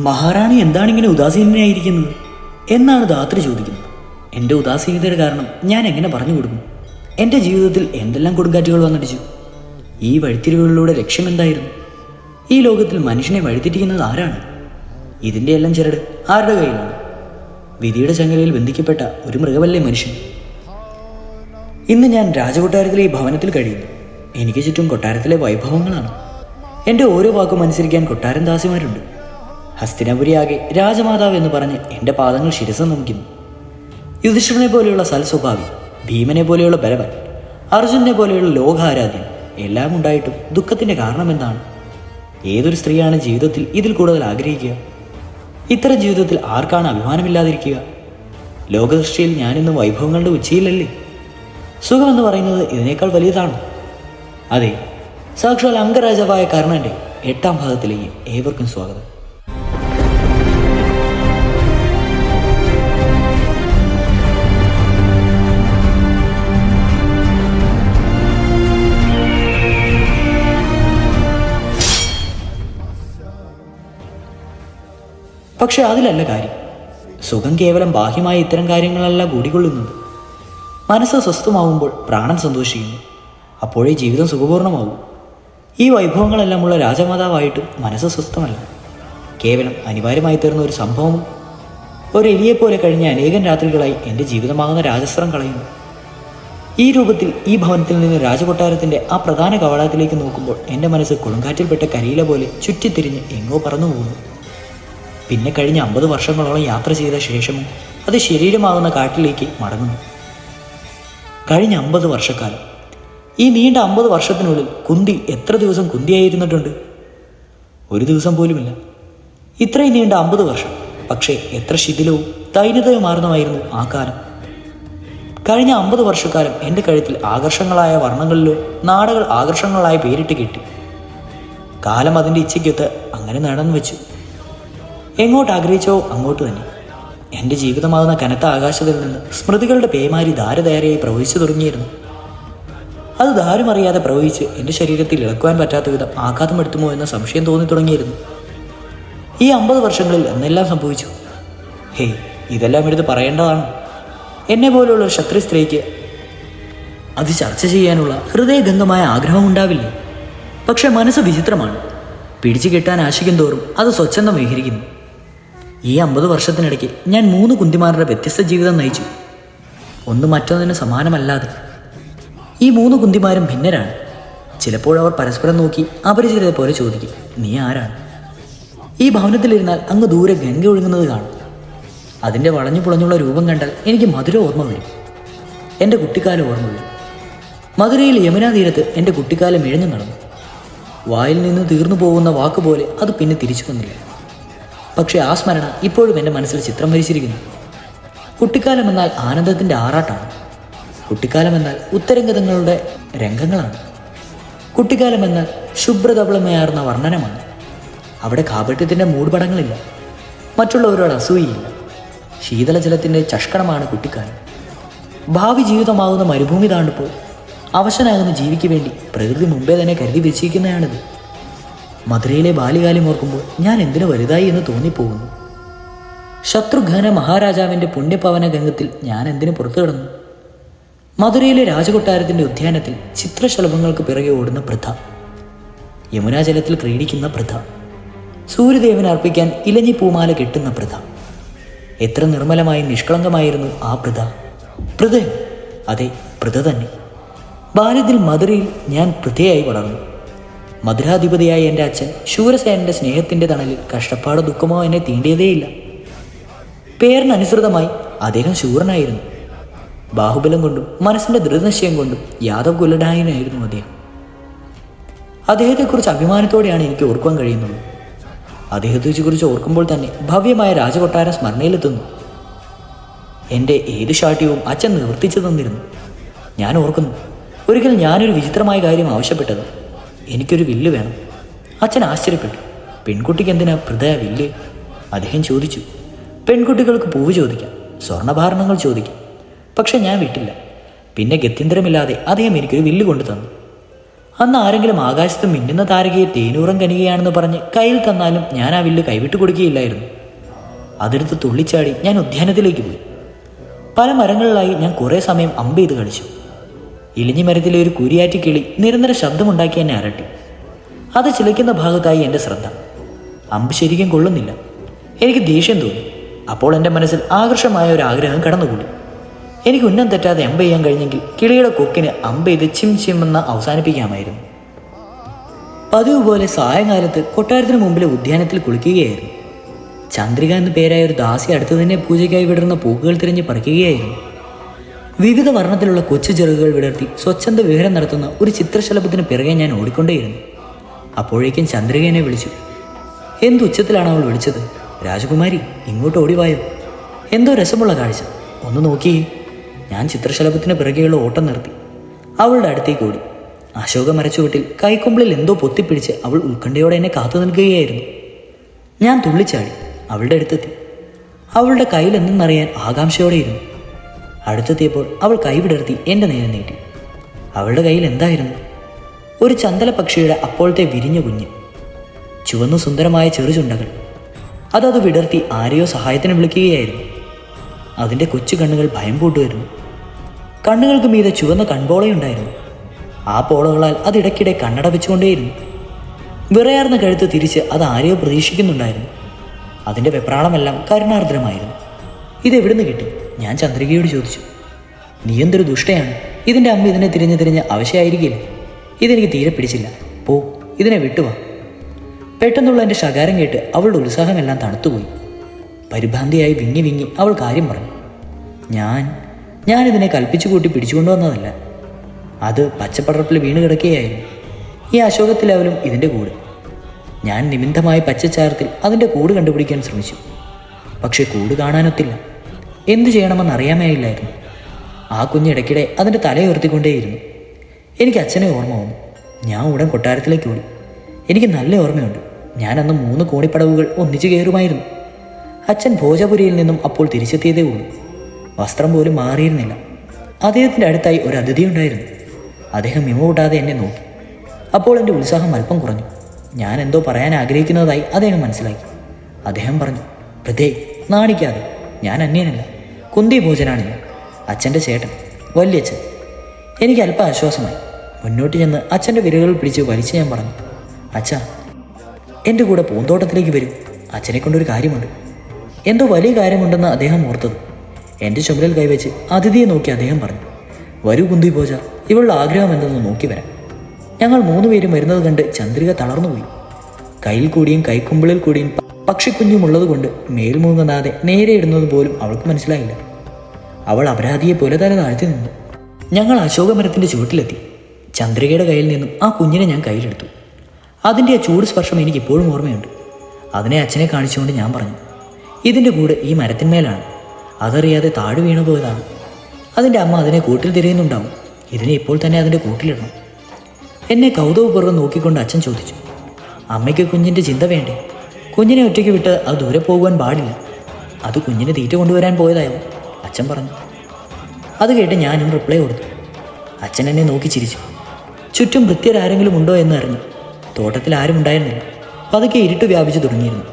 മഹാറാണി എന്താണിങ്ങനെ ഉദാസീനനായിരിക്കുന്നത് എന്നാണ് ധാത്രി ചോദിക്കുന്നത്. എൻ്റെ ഉദാസീനതയുടെ കാരണം ഞാൻ എങ്ങനെ പറഞ്ഞു കൊടുക്കും? എൻ്റെ ജീവിതത്തിൽ എന്തെല്ലാം കൊടുങ്കാറ്റുകൾ വന്നടിച്ചു. ഈ വഴിത്തിരിവുകളിലൂടെ ലക്ഷ്യമെന്തായിരുന്നു? ഈ ലോകത്തിൽ മനുഷ്യനെ വഴിതെറ്റിക്കുന്നത് ആരാണ്? ഇതിൻ്റെ എല്ലാം ചിരട് ആരുടെ കയ്യിലാണ്? വിധിയുടെ ചങ്ങലയിൽ ബന്ധിക്കപ്പെട്ട ഒരു മൃഗമല്ലേ മനുഷ്യൻ? ഇന്ന് ഞാൻ രാജകൊട്ടാരത്തിലെ ഈ ഭവനത്തിൽ കഴിയുന്നു. എനിക്ക് ചുറ്റും കൊട്ടാരത്തിലെ വൈഭവങ്ങളാണ്. എൻ്റെ ഓരോ വാക്കും അനുസരിക്കാൻ കൊട്ടാരം ദാസിമാരുണ്ട്. ഹസ്തിനപുരിയാകെ രാജമാതാവ് എന്ന് പറഞ്ഞ് എൻ്റെ പാദങ്ങൾ ശിരസം നമിക്കുന്നു. യുധിഷ്ഠിരനെ പോലെയുള്ള സൽസ്വഭാവി, ഭീമനെ പോലെയുള്ള ബലവൻ, അർജുനെ പോലെയുള്ള ലോകാരാധ്യൻ എല്ലാം ഉണ്ടായിട്ടും ദുഃഖത്തിൻ്റെ കാരണം എന്താണ്? ഏതൊരു സ്ത്രീയാണ് ജീവിതത്തിൽ ഇതിൽ കൂടുതൽ ആഗ്രഹിക്കുക? ഇത്തരം ജീവിതത്തിൽ ആർക്കാണ് അഭിമാനമില്ലാതിരിക്കുക? ലോകദൃഷ്ടിയിൽ ഞാനിന്ന് വൈഭവങ്ങളുടെ ഉച്ചയിലല്ലേ? സുഖമെന്ന് പറയുന്നത് ഇതിനേക്കാൾ വലിയതാണ്. അതെ, സാക്ഷാൽ അംഗരാജാവായ കർണന്റെ 8ാം ഭാഗത്തിലേക്ക് ഏവർക്കും സ്വാഗതം. പക്ഷെ അതിലല്ല കാര്യം. സുഖം കേവലം ബാഹ്യമായ ഇത്തരം കാര്യങ്ങളല്ല കൂടിക്കൊള്ളുന്നത്. മനസ്സ് സ്വസ്ഥമാവുമ്പോൾ പ്രാണൻ സന്തോഷിക്കുന്നു. അപ്പോഴേ ജീവിതം സുഖപൂർണ്ണമാവും. ഈ വൈഭവങ്ങളെല്ലാമുള്ള രാജമാതാവായിട്ടും മനസ്സ് സ്വസ്ഥമല്ല. കേവലം അനിവാര്യമായി തീർന്ന ഒരു സംഭവം ഒരു എലിയെപ്പോലെ കഴിഞ്ഞ അനേകം രാത്രികളായി എൻ്റെ ജീവിതമാകുന്ന രാജസ്ത്രം കളയുന്നു. ഈ രൂപത്തിൽ ഈ ഭവനത്തിൽ നിന്ന് രാജകൊട്ടാരത്തിൻ്റെ ആ പ്രധാന കവാടത്തിലേക്ക് നോക്കുമ്പോൾ എൻ്റെ മനസ്സ് കൊടുങ്കാറ്റിൽപ്പെട്ട കരിയില പോലെ ചുറ്റിത്തിരിഞ്ഞ് എങ്ങോ പറന്നു പോകുന്നു. പിന്നെ കഴിഞ്ഞ 50 വർഷങ്ങളോളം യാത്ര ചെയ്ത ശേഷവും അത് ശരീരമാകുന്ന കാട്ടിലേക്ക് മടങ്ങുന്നു. കഴിഞ്ഞ 50 വർഷക്കാലം. ഈ നീണ്ട 50 വർഷത്തിനുള്ളിൽ കുന്തി എത്ര ദിവസം കുന്തിയായിരുന്നിട്ടുണ്ട്? ഒരു ദിവസം പോലുമില്ല. ഇത്രയും നീണ്ട 50 വർഷം. പക്ഷേ എത്ര ശിഥിലവും ദൈന്യതയുമാർന്നമായിരുന്നു ആ കാലം. കഴിഞ്ഞ 50 വർഷക്കാലം എൻ്റെ കഴുത്തിൽ ആകർഷങ്ങളായ വർണ്ണങ്ങളിലോ നാടകൾ ആകർഷങ്ങളായ പേരിട്ട് കിട്ടി. കാലം അതിൻ്റെ ഇച്ഛയ്ക്കൊത്ത് അങ്ങനെ നടന്നു വെച്ചു. എങ്ങോട്ട് ആഗ്രഹിച്ചോ അങ്ങോട്ട് തന്നെ. എൻ്റെ ജീവിതമാകുന്ന കനത്ത ആകാശത്തിൽ നിന്ന് സ്മൃതികളുടെ പേമാരി ധാരധാരയായി പ്രവഹിച്ചു തുടങ്ങിയിരുന്നു. അത് ധാരുമറിയാതെ പ്രവഹിച്ച് എൻ്റെ ശരീരത്തിൽ ഇളക്കുവാൻ പറ്റാത്ത വിധം ആഘാതമെടുത്തുമോ എന്ന സംശയം തോന്നി തുടങ്ങിയിരുന്നു. ഈ 50 വർഷങ്ങളിൽ എന്നെല്ലാം സംഭവിച്ചു? ഹേയ്, ഇതെല്ലാം എടുത്ത് പറയേണ്ടതാണ്. എന്നെ പോലെയുള്ള ക്ഷത്രിയ സ്ത്രീക്ക് അത് ചർച്ച ചെയ്യാനുള്ള ഹൃദയഗംഗമായ ആഗ്രഹം ഉണ്ടാവില്ലേ? പക്ഷെ മനസ്സ് വിചിത്രമാണ്. പിടിച്ചു കെട്ടാൻ ആശിക്കും തോറും അത് സ്വച്ഛന്തം വിഹരിക്കുന്നു. ഈ 50 വർഷത്തിനിടയ്ക്ക് ഞാൻ 3 കുന്തിമാരുടെ വ്യത്യസ്ത ജീവിതം നയിച്ചു. ഒന്ന് മറ്റൊന്നിന് സമാനമല്ലാതെ. ഈ 3 കുന്തിമാരും ഭിന്നരാണ്. ചിലപ്പോഴവർ പരസ്പരം നോക്കി അപരിചിതരെ പോലെ ചോദിക്കും, നീ ആരാണ്? ഈ ഭവനത്തിലിരുന്നാൽ അങ്ങ് ദൂരെ ഗംഗ ഒഴുകുന്നത് കാണും. അതിൻ്റെ വളഞ്ഞു പുളഞ്ഞുള്ള രൂപം കണ്ടാൽ എനിക്ക് മധുര ഓർമ്മ വരും. എൻ്റെ കുട്ടിക്കാലം ഓർമ്മ വരും. മധുരയിൽ യമുനാ തീരത്ത് എൻ്റെ കുട്ടിക്കാലം ഇഴഞ്ഞു നടന്നു. വായിൽ നിന്ന് തീർന്നു പോകുന്ന വാക്കുപോലെ അത് പിന്നെ തിരിച്ചു വന്നില്ല. പക്ഷേ ആ സ്മരണ ഇപ്പോഴും എൻ്റെ മനസ്സിൽ ചിത്രം വരിച്ചിരിക്കുന്നു. കുട്ടിക്കാലം എന്നാൽ ആനന്ദത്തിൻ്റെ ആറാട്ടാണ്. കുട്ടിക്കാലം എന്നാൽ ഉത്തരംഗതങ്ങളുടെ രംഗങ്ങളാണ്. കുട്ടിക്കാലം എന്നാൽ ശുഭ്രധവളമയാർന്ന വർണ്ണനമാണ്. അവിടെ കാപട്യത്തിൻ്റെ മൂടുപടങ്ങളില്ല. മറ്റുള്ളവരോട് അസൂയയില്ല. ശീതളജലത്തിൻ്റെ ചഷ്കണമാണ് കുട്ടിക്കാലം. ഭാവി ജീവിതമാകുന്ന മരുഭൂമി താണ്ടുമ്പോൾ അവശനാകുന്ന ജീവിക്ക് വേണ്ടി പ്രകൃതി മുമ്പേ തന്നെ കരുതി വെച്ചിരിക്കുന്നതാണിത്. മധുരയിലെ ബാല്യകാലം ഓർക്കുമ്പോൾ ഞാൻ എന്തിനു വലുതായി എന്ന് തോന്നിപ്പോകുന്നു. ശത്രുഘ്ന മഹാരാജാവിൻ്റെ പുണ്യപവന ഗംഗത്തിൽ ഞാൻ എന്തിനു പുറത്തു കിടന്നു? മധുരയിലെ രാജകൊട്ടാരത്തിൻ്റെ ഉദ്യാനത്തിൽ ചിത്രശലഭങ്ങൾക്ക് പിറകെ ഓടുന്ന വൃദ്ധ, യമുനാജലത്തിൽ ക്രീഡിക്കുന്ന വൃദ്ധ, സൂര്യദേവന് അർപ്പിക്കാൻ ഇലഞ്ഞി പൂമാല കെട്ടുന്ന വൃദ്ധ. എത്ര നിർമ്മലമായി നിഷ്കളങ്കമായിരുന്നു ആ വൃദ്ധ. വൃദ്ധയോ? അതെ, വൃദ്ധ തന്നെ. ബാല്യത്തിൽ മധുരയിൽ ഞാൻ വൃദ്ധയായി വളർന്നു. മധുരാധിപതിയായ എൻ്റെ അച്ഛൻ ശൂരസേനൻ്റെ സ്നേഹത്തിൻ്റെ തണലിൽ കഷ്ടപ്പാടോ ദുഃഖമോ എന്നെ തീണ്ടിയതേയില്ല. പേരിനനുസൃതമായി അദ്ദേഹം ശൂരനായിരുന്നു. ബാഹുബലം കൊണ്ടും മനസ്സിൻ്റെ ദൃഢനിശ്ചയം കൊണ്ടും യാദവ് കുലനായനായിരുന്നു അദ്ദേഹം. അദ്ദേഹത്തെക്കുറിച്ച് അഭിമാനത്തോടെയാണ് എനിക്ക് ഓർക്കുവാൻ കഴിയുന്നത്. അദ്ദേഹത്തെക്കുറിച്ച് ഓർക്കുമ്പോൾ തന്നെ ഭവ്യമായ രാജകൊട്ടാരം സ്മരണയിലെത്തുന്നു. എൻ്റെ ഏത് ശാഠ്യവും അച്ഛൻ നിവർത്തിച്ചു തന്നിരുന്നു. ഞാൻ ഓർക്കുന്നു, ഒരിക്കൽ ഞാനൊരു വിചിത്രമായ കാര്യം ആവശ്യപ്പെട്ടത്. എനിക്കൊരു വില്ല് വേണം. അച്ഛൻ ആശ്ചര്യപ്പെട്ടു. പെൺകുട്ടിക്ക് എന്തിനാ വൃദ്ധ വില്ല്? അദ്ദേഹം ചോദിച്ചു, പെൺകുട്ടികൾക്ക് പൂവ് ചോദിക്കാം, സ്വർണ്ണാഭരണങ്ങൾ ചോദിക്കാം. പക്ഷെ ഞാൻ വിട്ടില്ല. പിന്നെ ഗത്യന്തരമില്ലാതെ അദ്ദേഹം എനിക്കൊരു വില്ല് കൊണ്ടു തന്നു. അന്ന് ആരെങ്കിലും ആകാശത്ത് മിന്നുന്ന താരകയെ തേനൂറം കനികയാണെന്ന് പറഞ്ഞ് കയ്യിൽ തന്നാലും ഞാൻ ആ വില്ല് കൈവിട്ട് കൊടുക്കുകയില്ലായിരുന്നു. അതെടുത്ത് തുള്ളിച്ചാടി ഞാൻ ഉദ്യാനത്തിലേക്ക് പോയി. പല മരങ്ങളിലായി ഞാൻ കുറേ സമയം അമ്പ് ചെയ്ത് കളിച്ചു. ഇലിഞ്ഞി മരത്തിലെ ഒരു കുരിയാറ്റി കിളി നിരന്തര ശബ്ദമുണ്ടാക്കി എന്നെ അരട്ടി. അത് ചിലയ്ക്കുന്ന ഭാഗത്തായി എൻ്റെ ശ്രദ്ധ. അമ്പ് ശരിക്കും കൊള്ളുന്നില്ല. എനിക്ക് ദേഷ്യം തോന്നി. അപ്പോൾ എൻ്റെ മനസ്സിൽ ആകർഷമായ ഒരു ആഗ്രഹം കടന്നുകൂടി. എനിക്ക് ഉന്നം തെറ്റാതെ അമ്പ് ചെയ്യാൻ കഴിഞ്ഞെങ്കിൽ കിളിയുടെ കൊക്കിന് അമ്പ് ചെയ്ത് ചിം ചിമ്മെന്ന് അവസാനിപ്പിക്കാമായിരുന്നു. പതിവ് പോലെ സായങ്കാലത്ത് കൊട്ടാരത്തിന് മുമ്പിലെ ഉദ്യാനത്തിൽ കുളിക്കുകയായിരുന്നു. ചന്ദ്രിക എന്ന പേരായ ഒരു ദാസി അടുത്ത് തന്നെ പൂജയ്ക്കായി വിടർന്ന പൂക്കുകൾ തിരഞ്ഞ് പറിക്കുകയായിരുന്നു. വിവിധ വർണ്ണത്തിലുള്ള കൊച്ചു ചെറുകുകൾ വിടർത്തി സ്വച്ഛന്ത വിവരം നടത്തുന്ന ഒരു ചിത്രശലഭത്തിന് പിറകെ ഞാൻ ഓടിക്കൊണ്ടേയിരുന്നു. അപ്പോഴേക്കും ചന്ദ്രിക എന്നെ വിളിച്ചു. എന്തുച്ചത്തിലാണ് അവൾ വിളിച്ചത്. രാജകുമാരി, ഇങ്ങോട്ട് ഓടിവായോ. എന്തോ രസമുള്ള കാഴ്ച, ഒന്ന് നോക്കിയേ. ഞാൻ ചിത്രശലഭത്തിന് പിറകെയുള്ള ഓട്ടം നിർത്തി അവളുടെ അടുത്തേക്ക് ഓടി. അശോക മരച്ചുവട്ടിൽ കൈക്കൊമ്പിളിൽ എന്തോ പൊത്തിപ്പിടിച്ച് അവൾ ഉത്കണ്ഠയോടെ എന്നെ കാത്തു നിൽക്കുകയായിരുന്നു. ഞാൻ തുള്ളിച്ചാടി അവളുടെ അടുത്തെത്തി. അവളുടെ കയ്യിൽ എന്തെന്നറിയാൻ ആകാംക്ഷയോടെയിരുന്നു. അടുത്തെത്തിയപ്പോൾ അവൾ കൈ വിടർത്തി എൻ്റെ നേരെ നീട്ടി. അവളുടെ കയ്യിൽ എന്തായിരുന്നു? ഒരു ചന്ദല പക്ഷിയുടെ അപ്പോഴത്തെ വിരിഞ്ഞ കുഞ്ഞ്. ചുവന്നു സുന്ദരമായ ചെറുചുണ്ടകൾ. അതത് വിടർത്തി ആരെയോ സഹായത്തിന് വിളിക്കുകയായിരുന്നു. അതിൻ്റെ കൊച്ചു കണ്ണുകൾ ഭയം പൂട്ടുമായിരുന്നു. കണ്ണുകൾക്ക് മീതെ ചുവന്ന കൺപോളയുണ്ടായിരുന്നു. ആ പോളകളാൽ അതിടയ്ക്കിടെ കണ്ണടപ്പിച്ചുകൊണ്ടേയിരുന്നു. വിറയാർന്ന കഴുത്ത് തിരിച്ച് അത് ആരെയോ പ്രതീക്ഷിക്കുന്നുണ്ടായിരുന്നു. അതിൻ്റെ വെപ്രാളമെല്ലാം കരുണാർദ്രമായിരുന്നു. ഇതെവിടുന്ന് കിട്ടി? ഞാൻ ചന്ദ്രികയോട് ചോദിച്ചു. നീ എന്തൊരു ദുഷ്ടയാണ്. ഇതിൻ്റെ അമ്മ ഇതിനെ തിരിഞ്ഞ് തിരിഞ്ഞ് അവശയായിരിക്കില്ലേ? ഇതെനിക്ക് തീരെ പിടിച്ചില്ല. പോ, ഇതിനെ വിട്ടുവാ. പെട്ടെന്നുള്ള എൻ്റെ ശകാരം കേട്ട് അവളുടെ ഉത്സാഹമെല്ലാം തണുത്തുപോയി. പരിഭ്രാന്തിയായി വിങ്ങി വിങ്ങി അവൾ കാര്യം പറഞ്ഞു. ഞാനിതിനെ കൽപ്പിച്ചു കൂട്ടി പിടിച്ചുകൊണ്ടുവന്നതല്ല. അത് പച്ചപ്പടർപ്പിൽ വീണ് കിടക്കുകയായിരുന്നു. ഈ അശോകത്തിലാവലും ഇതിൻ്റെ കൂട്. ഞാൻ നിമിത്തമായ പച്ചച്ചാരത്തിൽ അതിൻ്റെ കൂട് കണ്ടുപിടിക്കാൻ ശ്രമിച്ചു. പക്ഷേ കൂട് കാണാനൊത്തില്ല. എന്തു ചെയ്യണമെന്നറിയാമേയില്ലായിരുന്നു. ആ കുഞ്ഞിടയ്ക്കിടെ അതിൻ്റെ തലയുയർത്തിക്കൊണ്ടേയിരുന്നു. എനിക്ക് അച്ഛനെ ഓർമ്മ വന്നു. ഞാൻ ഉടൻ കൊട്ടാരത്തിലേക്ക് ഓടി. എനിക്ക് നല്ല ഓർമ്മയുണ്ട്. ഞാനന്ന് 3 കോണിപ്പടവുകൾ ഒന്നിച്ചു കയറുമായിരുന്നു. അച്ഛൻ ഭോജപുരിയിൽ നിന്നും അപ്പോൾ തിരിച്ചെത്തിയതേ ഉള്ളൂ. വസ്ത്രം പോലും മാറിയിരുന്നില്ല. അദ്ദേഹത്തിൻ്റെ അടുത്തായി ഒരു അതിഥി ഉണ്ടായിരുന്നു. അദ്ദേഹം മിമൂട്ടാതെ എന്നെ നോക്കി. അപ്പോൾ എൻ്റെ ഉത്സാഹം അല്പം കുറഞ്ഞു. ഞാൻ എന്തോ പറയാൻ ആഗ്രഹിക്കുന്നതായി അദ്ദേഹം മനസ്സിലാക്കി. അദ്ദേഹം പറഞ്ഞു, പ്രതേ, നാണിക്കാതെ. ഞാൻ അന്യനല്ല. കുന്തി ഭോജനാണ് ഞാൻ. അച്ഛൻ്റെ ചേട്ടൻ, വല്യച്ഛൻ. എനിക്ക് അല്പം ആശ്വാസമായി. മുന്നോട്ട് ചെന്ന് അച്ഛൻ്റെ വിരലുകൾ പിടിച്ച് വലിച്ച് ഞാൻ പറഞ്ഞു, അച്ഛാ, എൻ്റെ കൂടെ പൂന്തോട്ടത്തിലേക്ക് വരൂ. അച്ഛനെ കൊണ്ടൊരു കാര്യമുണ്ട്. എന്തോ വലിയ കാര്യമുണ്ടെന്ന് അദ്ദേഹം ഓർത്തത്. എൻ്റെ ചുമലിൽ കൈവച്ച് അതിഥിയെ നോക്കി അദ്ദേഹം പറഞ്ഞു, വരൂ കുന്തി ഭോജ, ഇവളുടെ ആഗ്രഹം എന്തെന്ന് നോക്കി വരാം. ഞങ്ങൾ 3 പേരും വരുന്നത് കണ്ട് ചന്ദ്രിക തളർന്നുപോയി. കയ്യിൽ കൂടിയും കൈക്കുമ്പിളിൽ കൂടിയും പക്ഷിക്കുഞ്ഞുമുള്ളത് കൊണ്ട് മേൽമൂങ്ങാതെ നേരെ ഇടുന്നത് പോലും അവൾക്ക് മനസ്സിലായില്ല. അവൾ അപരാധിയെ പോലെ തല താഴ്ത്തി നിന്നു. ഞങ്ങൾ അശോകമരത്തിൻ്റെ ചുവട്ടിലെത്തി. ചന്ദ്രികയുടെ കയ്യിൽ നിന്നും ആ കുഞ്ഞിനെ ഞാൻ കയ്യിലെടുത്തു. അതിൻ്റെ ആ ചൂട് സ്പർശം എനിക്ക് ഇപ്പോഴും ഓർമ്മയുണ്ട്. അതിനെ അച്ഛനെ കാണിച്ചുകൊണ്ട് ഞാൻ പറഞ്ഞു, ഇതിൻ്റെ കൂട് ഈ മരത്തിന്മേലാണ്. അതറിയാതെ താഴെ വീണു പോയതാണ്. അതിൻ്റെ അമ്മ അതിനെ കൂട്ടിൽ തിരയുന്നുണ്ടാവും. ഇതിനെ ഇപ്പോൾ തന്നെ അതിൻ്റെ കൂട്ടിലിടണം. എന്നെ കൗതുകപൂർവ്വം നോക്കിക്കൊണ്ട് അച്ഛൻ ചോദിച്ചു, അമ്മയ്ക്ക് കുഞ്ഞിൻ്റെ ചിന്ത വേണ്ടേ? കുഞ്ഞിനെ ഒറ്റയ്ക്ക് വിട്ട് അത് ദൂരെ പോകുവാൻ പാടില്ല. അത് കുഞ്ഞിനെ തീറ്റ കൊണ്ടുവരാൻ പോയതായോ? അച്ഛൻ പറഞ്ഞു. അത് കേട്ട് ഞാനും റിപ്ലൈ കൊടുത്തു. അച്ഛൻ എന്നെ നോക്കി ചിരിച്ചു. ചുറ്റും വൃത്യരാരെങ്കിലും ഉണ്ടോ എന്ന് അറിഞ്ഞു. തോട്ടത്തിൽ ആരും ഉണ്ടായിരുന്നില്ല. പതുക്കെ ഇരുട്ട് വ്യാപിച്ചു തുടങ്ങിയിരുന്നു.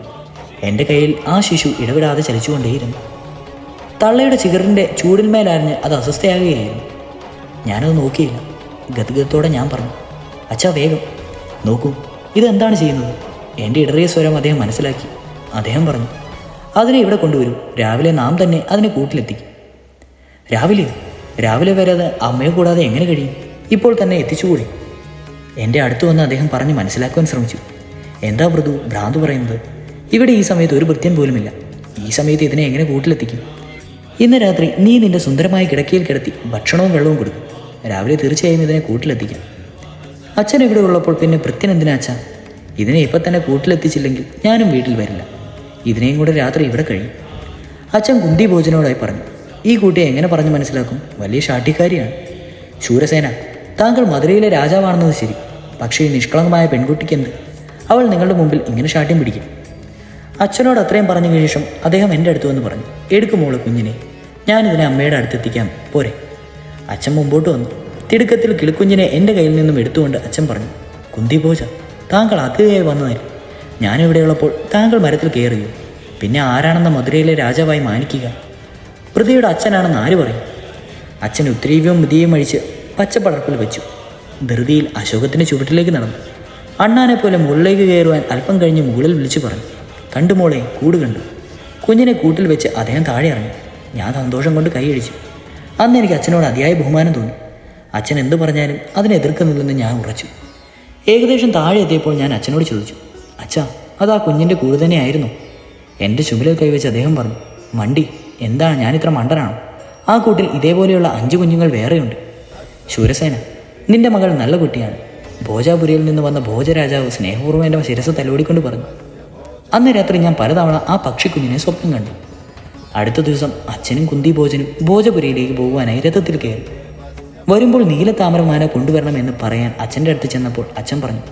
എൻ്റെ കയ്യിൽ ആ ശിശു ഇടവിടാതെ ചലിച്ചുകൊണ്ടേയിരുന്നു. തള്ളയുടെ ചിഗറിൻ്റെ ചൂടിന്മേലറിഞ്ഞ് അത് അസ്വസ്ഥയാകുകയായിരുന്നു. ഞാനത് നോക്കിയില്ല. ഗദ്ഗതത്തോടെ ഞാൻ പറഞ്ഞു, അച്ഛാ, വേഗം നോക്കൂ, ഇതെന്താണ് ചെയ്യുന്നത്? എൻ്റെ ഇടറിയ സ്വരം അദ്ദേഹം മനസ്സിലാക്കി. അദ്ദേഹം പറഞ്ഞു, അതിനെ ഇവിടെ കൊണ്ടുവരൂ. രാവിലെ നാം തന്നെ അതിനെ കൂട്ടിലെത്തിക്കും. രാവിലെ വരെ അത് അമ്മയെ കൂടാതെ എങ്ങനെ കഴിയും? ഇപ്പോൾ തന്നെ എത്തിച്ചുകൂടി. എൻ്റെ അടുത്ത് വന്ന് അദ്ദേഹം പറഞ്ഞ് മനസ്സിലാക്കുവാൻ ശ്രമിച്ചു. എന്താ മൃദു ഭ്രാന്ത് പറയുന്നത്? ഇവിടെ ഈ സമയത്ത് ഒരു ഭൃത്യൻ പോലുമില്ല. ഈ സമയത്ത് ഇതിനെ എങ്ങനെ കൂട്ടിലെത്തിക്കും? ഇന്ന് രാത്രി നീ നിന്റെ സുന്ദരമായ കിടക്കയിൽ കിടത്തി ഭക്ഷണവും വെള്ളവും കൊടുക്കും. രാവിലെ തീർച്ചയായും ഇതിനെ കൂട്ടിലെത്തിക്കാം. അച്ഛൻ ഇവിടെ ഉള്ളപ്പോൾ പിന്നെ ഭൃത്യൻ എന്തിനാ അച്ഛാ? ഇതിനെ ഇപ്പം തന്നെ കൂട്ടിലെത്തിച്ചില്ലെങ്കിൽ ഞാനും വീട്ടിൽ വരില്ല. ഇതിനെയും കൂടെ രാത്രി ഇവിടെ കഴിയും. അച്ഛൻ കുന്തി ഭോജനോടായി പറഞ്ഞു. ഈ കുട്ടിയെ എങ്ങനെ പറഞ്ഞ് മനസ്സിലാക്കും? വലിയ ശാഠ്യക്കാരിയാണ്. ശൂരസേന, താങ്കൾ മധുരയിലെ രാജാവാണെന്നത് ശരി. പക്ഷേ ഈ നിഷ്കളങ്കമായ പെൺകുട്ടിക്കെന്ത്? അവൾ നിങ്ങളുടെ മുമ്പിൽ ഇങ്ങനെ ശാഠ്യം പിടിക്കും. അച്ഛനോട് അത്രയും പറഞ്ഞ ശേഷം അദ്ദേഹം എൻ്റെ അടുത്ത് വന്ന് പറഞ്ഞു, എടുക്കുമോള് കുഞ്ഞിനെ. ഞാനിതിനെ അമ്മയുടെ അടുത്തെത്തിക്കാം, പോരെ? അച്ഛൻ മുമ്പോട്ട് വന്നു. തിടുക്കത്തിൽ കിളിക്കുഞ്ഞിനെ എൻ്റെ കയ്യിൽ നിന്നും എടുത്തുകൊണ്ട് അച്ഛൻ പറഞ്ഞു, കുന്തി ഭോജ, താങ്കൾ അതിഥിയായി വന്നതല്ലേ? ഞാനിവിടെയുള്ളപ്പോൾ താങ്കൾ മരത്തിൽ കയറുകയോ? പിന്നെ ആരാണെന്ന മധുരയിലെ രാജാവായി മാനിക്കുക? പൃഥ്വിയുടെ അച്ഛനാണെന്ന് ആര് പറയും? അച്ഛൻ ഉത്തരീയവും മിതിയും അഴിച്ച് പച്ചപ്പടർപ്പിൽ വെച്ചു. ധൃതിയിൽ അശോകത്തിൻ്റെ ചുവട്ടിലേക്ക് നടന്നു. അണ്ണാനെ പോലെ മുകളിലേക്ക് കയറുവാൻ അല്പം കഴിഞ്ഞ് മുകളിൽ വിളിച്ചു പറഞ്ഞു, കണ്ടു മോളെ, കൂട് കണ്ടു. കുഞ്ഞിനെ കൂട്ടിൽ വെച്ച് അദ്ദേഹം താഴെ ഇറങ്ങി. ഞാൻ സന്തോഷം കൊണ്ട് കൈയടിച്ചു. അന്ന് എനിക്ക് അച്ഛനോട് അതിയായ ബഹുമാനം തോന്നി. അച്ഛൻ എന്തു പറഞ്ഞാലും അതിനെ എതിർക്കുന്നില്ലെന്ന് ഞാൻ ഉറച്ചു. ഏകദേശം താഴെ എത്തിയപ്പോൾ ഞാൻ അച്ഛനോട് ചോദിച്ചു, അച്ഛാ, അത് ആ കുഞ്ഞിൻ്റെ കൂട് തന്നെയായിരുന്നു? എൻ്റെ ചുമലിൽ കൈവച്ച് അദ്ദേഹം പറഞ്ഞു, മണ്ടി, എന്താണ് ഞാനിത്ര മണ്ടനാണോ? ആ കൂട്ടിൽ ഇതേപോലെയുള്ള 5 കുഞ്ഞുങ്ങൾ വേറെയുണ്ട്. ശൂരസേന, നിന്റെ മകൾ നല്ല കുട്ടിയാണ്. ഭോജാപുരിയിൽ നിന്ന് വന്ന ഭോജരാജാവ് സ്നേഹപൂർവ്വം എൻ്റെ ശിരസ് തലോടിക്കൊണ്ട് പറഞ്ഞു. അന്ന് രാത്രി ഞാൻ പലതവണ ആ പക്ഷിക്കുഞ്ഞിനെ സ്വപ്നം കണ്ടു. അടുത്ത ദിവസം അച്ഛനും കുന്തി ഭോജനും ഭോജപുരിയിലേക്ക് പോകുവാനായി രഥത്തിൽ കയറി. വരുമ്പോൾ നീലത്താമരമാല കൊണ്ടുവരണമെന്ന് പറയാൻ അച്ഛൻ്റെ അടുത്ത് ചെന്നപ്പോൾ അച്ഛൻ പറഞ്ഞു,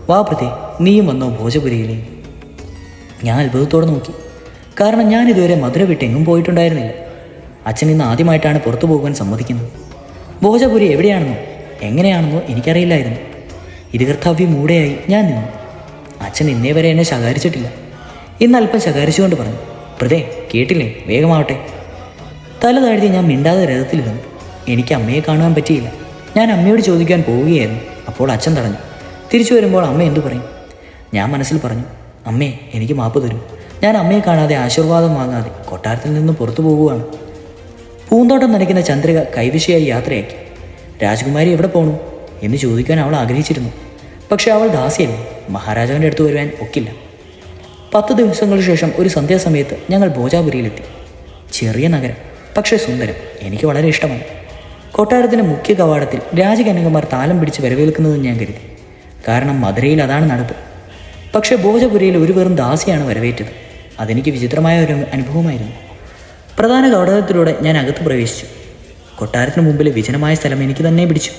വാ പൃഥ്വി, നീയും വന്നോ ഭോജപുരിയിലേക്ക്? ഞാൻ അത്ഭുതത്തോടെ നോക്കി. കാരണം ഞാൻ ഇതുവരെ മധുര വിട്ടെങ്ങും പോയിട്ടുണ്ടായിരുന്നില്ല. അച്ഛൻ ഇന്ന് ആദ്യമായിട്ടാണ് പുറത്തു പോകുവാൻ സമ്മതിക്കുന്നത്. ഭോജപുരി എവിടെയാണെന്നോ എങ്ങനെയാണെന്നോ എനിക്കറിയില്ലായിരുന്നു. ഇരുകർത്തവ്യം മൂടെയായി ഞാൻ നിന്നു. അച്ഛൻ ഇന്നേ വരെ എന്നെ ശകാരിച്ചിട്ടില്ല. ഇന്ന് അല്പം ശകാരിച്ചുകൊണ്ട് പറഞ്ഞു, പൃഥ്വേ, കേട്ടില്ലേ, വേഗമാവട്ടെ. തല താഴ്ത്തി ഞാൻ മിണ്ടാതെ രഥത്തിലിരുന്നു. എനിക്ക് അമ്മയെ കാണുവാൻ പറ്റിയില്ല. ഞാൻ അമ്മയോട് ചോദിക്കാൻ പോവുകയായിരുന്നു. അപ്പോൾ അച്ഛൻ തടഞ്ഞു. തിരിച്ചു വരുമ്പോൾ അമ്മ എന്തു പറയും? ഞാൻ മനസ്സിൽ പറഞ്ഞു, അമ്മേ, എനിക്ക് മാപ്പ് തരൂ. ഞാൻ അമ്മയെ കാണാതെ ആശീർവാദം വാങ്ങാതെ കൊട്ടാരത്തിൽ നിന്ന് പുറത്തു പോകുകയാണ്. പൂന്തോട്ടം നനയ്ക്കുന്ന ചന്ദ്രിക കൈവിഷയായി യാത്രയാക്കി. രാജകുമാരി എവിടെ പോകണു എന്ന് ചോദിക്കാൻ അവൾ ആഗ്രഹിച്ചിരുന്നു. പക്ഷെ അവൾ ദാസിയല്ലേ, മഹാരാജാവിൻ്റെ അടുത്ത് വരുവാൻ ഒക്കില്ല. 10 ദിവസങ്ങൾക്ക് ശേഷം ഒരു സന്ധ്യാസമയത്ത് ഞങ്ങൾ ഭോജാപുരിയിലെത്തി. ചെറിയ നഗരം, പക്ഷേ സുന്ദരം. എനിക്ക് വളരെ ഇഷ്ടമായി. കൊട്ടാരത്തിൻ്റെ മുഖ്യ കവാടത്തിൽ രാജകന്യകമാർ താലം പിടിച്ച് വരവേൽക്കുന്നതെന്ന് ഞാൻ കരുതി. കാരണം മധുരയിൽ അതാണ് നടപ്പ്. പക്ഷേ ഭോജപുരിയിൽ ഒരു വെറും ദാസിയാണ് വരവേറ്റത്. അതെനിക്ക് വിചിത്രമായ ഒരു അനുഭവമായിരുന്നു. പ്രധാന കവാടത്തിലൂടെ ഞാൻ അകത്ത് പ്രവേശിച്ചു. കൊട്ടാരത്തിന് മുമ്പിലെ വിജനമായ സ്ഥലം എനിക്ക് തന്നെ പിടിച്ചു.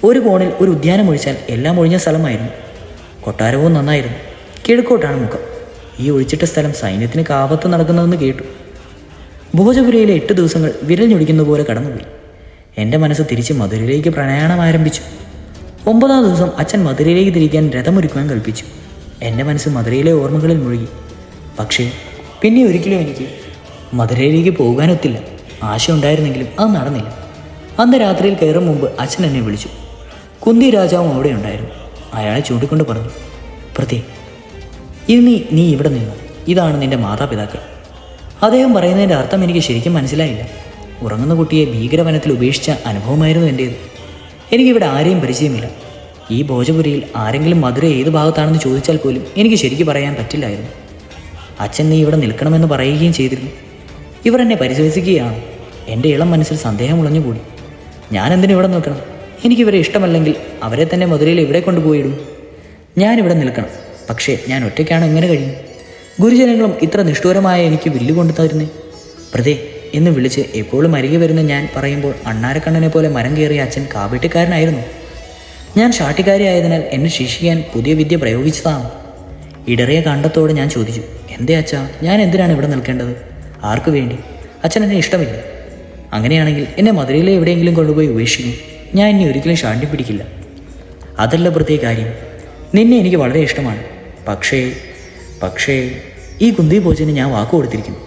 ഒരു കോണിൽ ഒരു ഉദ്യാനം ഒഴിച്ചാൽ എല്ലാം ഒഴിഞ്ഞ സ്ഥലമായിരുന്നു. കൊട്ടാരവും നന്നായിരുന്നു. കിഴക്കോട്ടാണ് മുഖം. ഈ ഒഴിച്ചിട്ട സ്ഥലം സൈന്യത്തിന് കാവത്ത് നടക്കുന്നതെന്ന് കേട്ടു. ഭോജപുരയിലെ 8 ദിവസങ്ങൾ വിരൽ ഞൊടിക്കുന്ന പോലെ കടന്നുപോയി. എൻ്റെ മനസ്സ് തിരിച്ച് മധുരയിലേക്ക് പ്രയാണം ആരംഭിച്ചു. 9ാം ദിവസം അച്ഛൻ മധുരയിലേക്ക് തിരിക്കാൻ രഥമൊരുക്കുവാൻ കൽപ്പിച്ചു. എൻ്റെ മനസ്സ് മധുരയിലെ ഓർമ്മകളിൽ മുഴുകി. പക്ഷേ പിന്നെ ഒരിക്കലും എനിക്ക് മധുരയിലേക്ക് പോകാനൊത്തില്ല. ആശ ഉണ്ടായിരുന്നെങ്കിലും അത് നടന്നില്ല. അന്ന് രാത്രിയിൽ കയറും മുമ്പ് അച്ഛൻ എന്നെ വിളിച്ചു. കുന്തി രാജാവും അവിടെ ഉണ്ടായിരുന്നു. അയാളെ ചൂണ്ടിക്കൊണ്ട് പറഞ്ഞു, പൃഥ്വി, ഇനി നീ ഇവിടെ നിന്നു. ഇതാണ് നിന്റെ മാതാപിതാക്കൾ. അദ്ദേഹം പറയുന്നതിൻ്റെ അർത്ഥം എനിക്ക് ശരിക്കും മനസ്സിലായില്ല. ഉറങ്ങുന്ന കുട്ടിയെ ഭീകരവനത്തിൽ ഉപേക്ഷിച്ച അനുഭവമായിരുന്നു എൻ്റേത്. എനിക്കിവിടെ ആരെയും പരിചയമില്ല. ഈ ഭോജപുരിയിൽ ആരെങ്കിലും മധുര ഏത് ഭാഗത്താണെന്ന് ചോദിച്ചാൽ പോലും എനിക്ക് ശരിക്കും പറയാൻ പറ്റില്ലായിരുന്നു. അച്ഛൻ നീ ഇവിടെ നിൽക്കണമെന്ന് പറയുകയും ചെയ്തിരുന്നു. ഇവർ എന്നെ പരിശോധിക്കുകയാണ്. എൻ്റെ ഇളം മനസ്സിൽ സന്ദേഹം ഉളഞ്ഞുകൂടി. ഞാൻ എന്തിനും ഇവിടെ നിൽക്കണം? എനിക്കിവരെ ഇഷ്ടമല്ലെങ്കിൽ അവരെ തന്നെ മധുരയിൽ ഇവിടെ കൊണ്ടുപോയിടും. ഞാനിവിടെ നിൽക്കണം. പക്ഷേ ഞാൻ ഒറ്റയ്ക്കാണ്, എങ്ങനെ കഴിയും? ഗുരുജനങ്ങളും ഇത്ര നിഷ്ഠൂരമായ എനിക്ക് വില്ലുകൊണ്ടു തരുന്നേ. പൃഥ്വേ എന്ന് വിളിച്ച് എപ്പോഴും അരികെ വരുന്ന ഞാൻ പറയുമ്പോൾ അണ്ണാരക്കണ്ണനെ പോലെ മരം കയറിയ അച്ഛൻ കാവെട്ടിക്കാരനായിരുന്നു. ഞാൻ ഷാട്ടിക്കാരിയായതിനാൽ എന്നെ ശിക്ഷിക്കാൻ പുതിയ വിദ്യ പ്രയോഗിച്ചതാണ്. ഇടറിയ കണ്ടത്തോടെ ഞാൻ ചോദിച്ചു, എന്തേ അച്ഛാ, ഞാൻ എന്തിനാണ് ഇവിടെ നിൽക്കേണ്ടത്? ആർക്കു വേണ്ടി? അച്ഛൻ എന്നെ ഇഷ്ടമില്ല. അങ്ങനെയാണെങ്കിൽ എന്നെ മധുരയിലെ എവിടെയെങ്കിലും കൊണ്ടുപോയി ഉപേക്ഷിക്കും. ഞാൻ ഇനി ഒരിക്കലും ഷാണ്ടി പിടിക്കില്ല. അതല്ല പ്രത്യേക കാര്യം. നിന്നെ എനിക്ക് വളരെ ഇഷ്ടമാണ്. പക്ഷേ ഈ കുന്തി ഭോജന് ഞാൻ വാക്കു കൊടുത്തിരിക്കുന്നു.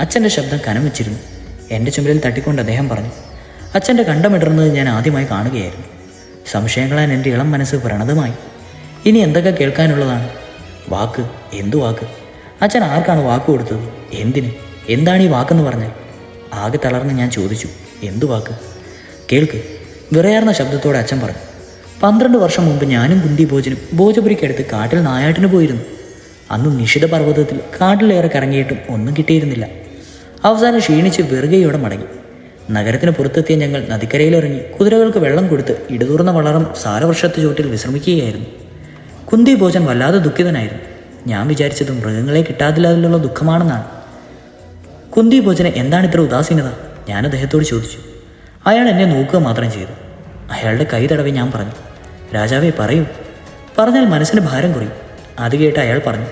അച്ഛൻ്റെ ശബ്ദം കനം വെച്ചിരുന്നു. എൻ്റെ ചുമലിൽ തട്ടിക്കൊണ്ട് അദ്ദേഹം പറഞ്ഞു. അച്ഛൻ്റെ കണ്ടമിടർന്നത് ഞാൻ ആദ്യമായി കാണുകയായിരുന്നു. സംശയങ്ങളാൻ എൻ്റെ ഇളം മനസ്സ് പ്രണതമായി. ഇനി എന്തൊക്കെ കേൾക്കാനുള്ളതാണ്? വാക്ക്, എന്തു വാക്ക്? അച്ഛൻ ആർക്കാണ് വാക്ക് കൊടുത്തത്? എന്തിന്? എന്താണ് ഈ വാക്കെന്ന് പറഞ്ഞാൽ? ആകെ തളർന്ന് ഞാൻ ചോദിച്ചു, എന്തു വാക്ക്? കേൾക്ക്, വിറയാർന്ന ശബ്ദത്തോടെ അച്ഛൻ പറഞ്ഞു. 12 വർഷം മുമ്പ് ഞാനും കുന്തി ഭോജനും ഭോജപുരിക്കടുത്ത് കാട്ടിൽ നായാട്ടിന് പോയിരുന്നു. അന്നും നിഷിത പർവ്വതത്തിൽ കാട്ടിലേറെ കറങ്ങിയിട്ടും ഒന്നും കിട്ടിയിരുന്നില്ല. അവസാനം ക്ഷീണിച്ച് വെറുകയോടെ മടങ്ങി. നഗരത്തിന് പുറത്തെത്തിയ ഞങ്ങൾ നദിക്കരയിലിറങ്ങി കുതിരകൾക്ക് വെള്ളം കൊടുത്ത് ഇടതൂർന്ന വളരം സാരവൃക്ഷത്ത് ചുവട്ടിൽ വിശ്രമിക്കുകയായിരുന്നു. കുന്തി ഭോജൻ വല്ലാതെ ദുഃഖിതനായിരുന്നു. ഞാൻ വിചാരിച്ചത് മൃഗങ്ങളെ കിട്ടാതില്ലാതിലുള്ള ദുഃഖമാണെന്നാണ്. കുന്തി ഭോജന് എന്താണ് ഇത്ര ഉദാസീനത? ഞാൻ അദ്ദേഹത്തോട് ചോദിച്ചു. അയാൾ എന്നെ നോക്കുക മാത്രം ചെയ്തു. അയാളുടെ കൈ തടവി ഞാൻ പറഞ്ഞു, രാജാവേ പറയൂ. പറഞ്ഞാൽ മനസ്സിന് ഭാരം കുറയും. അത് കേട്ട് അയാൾ പറഞ്ഞു,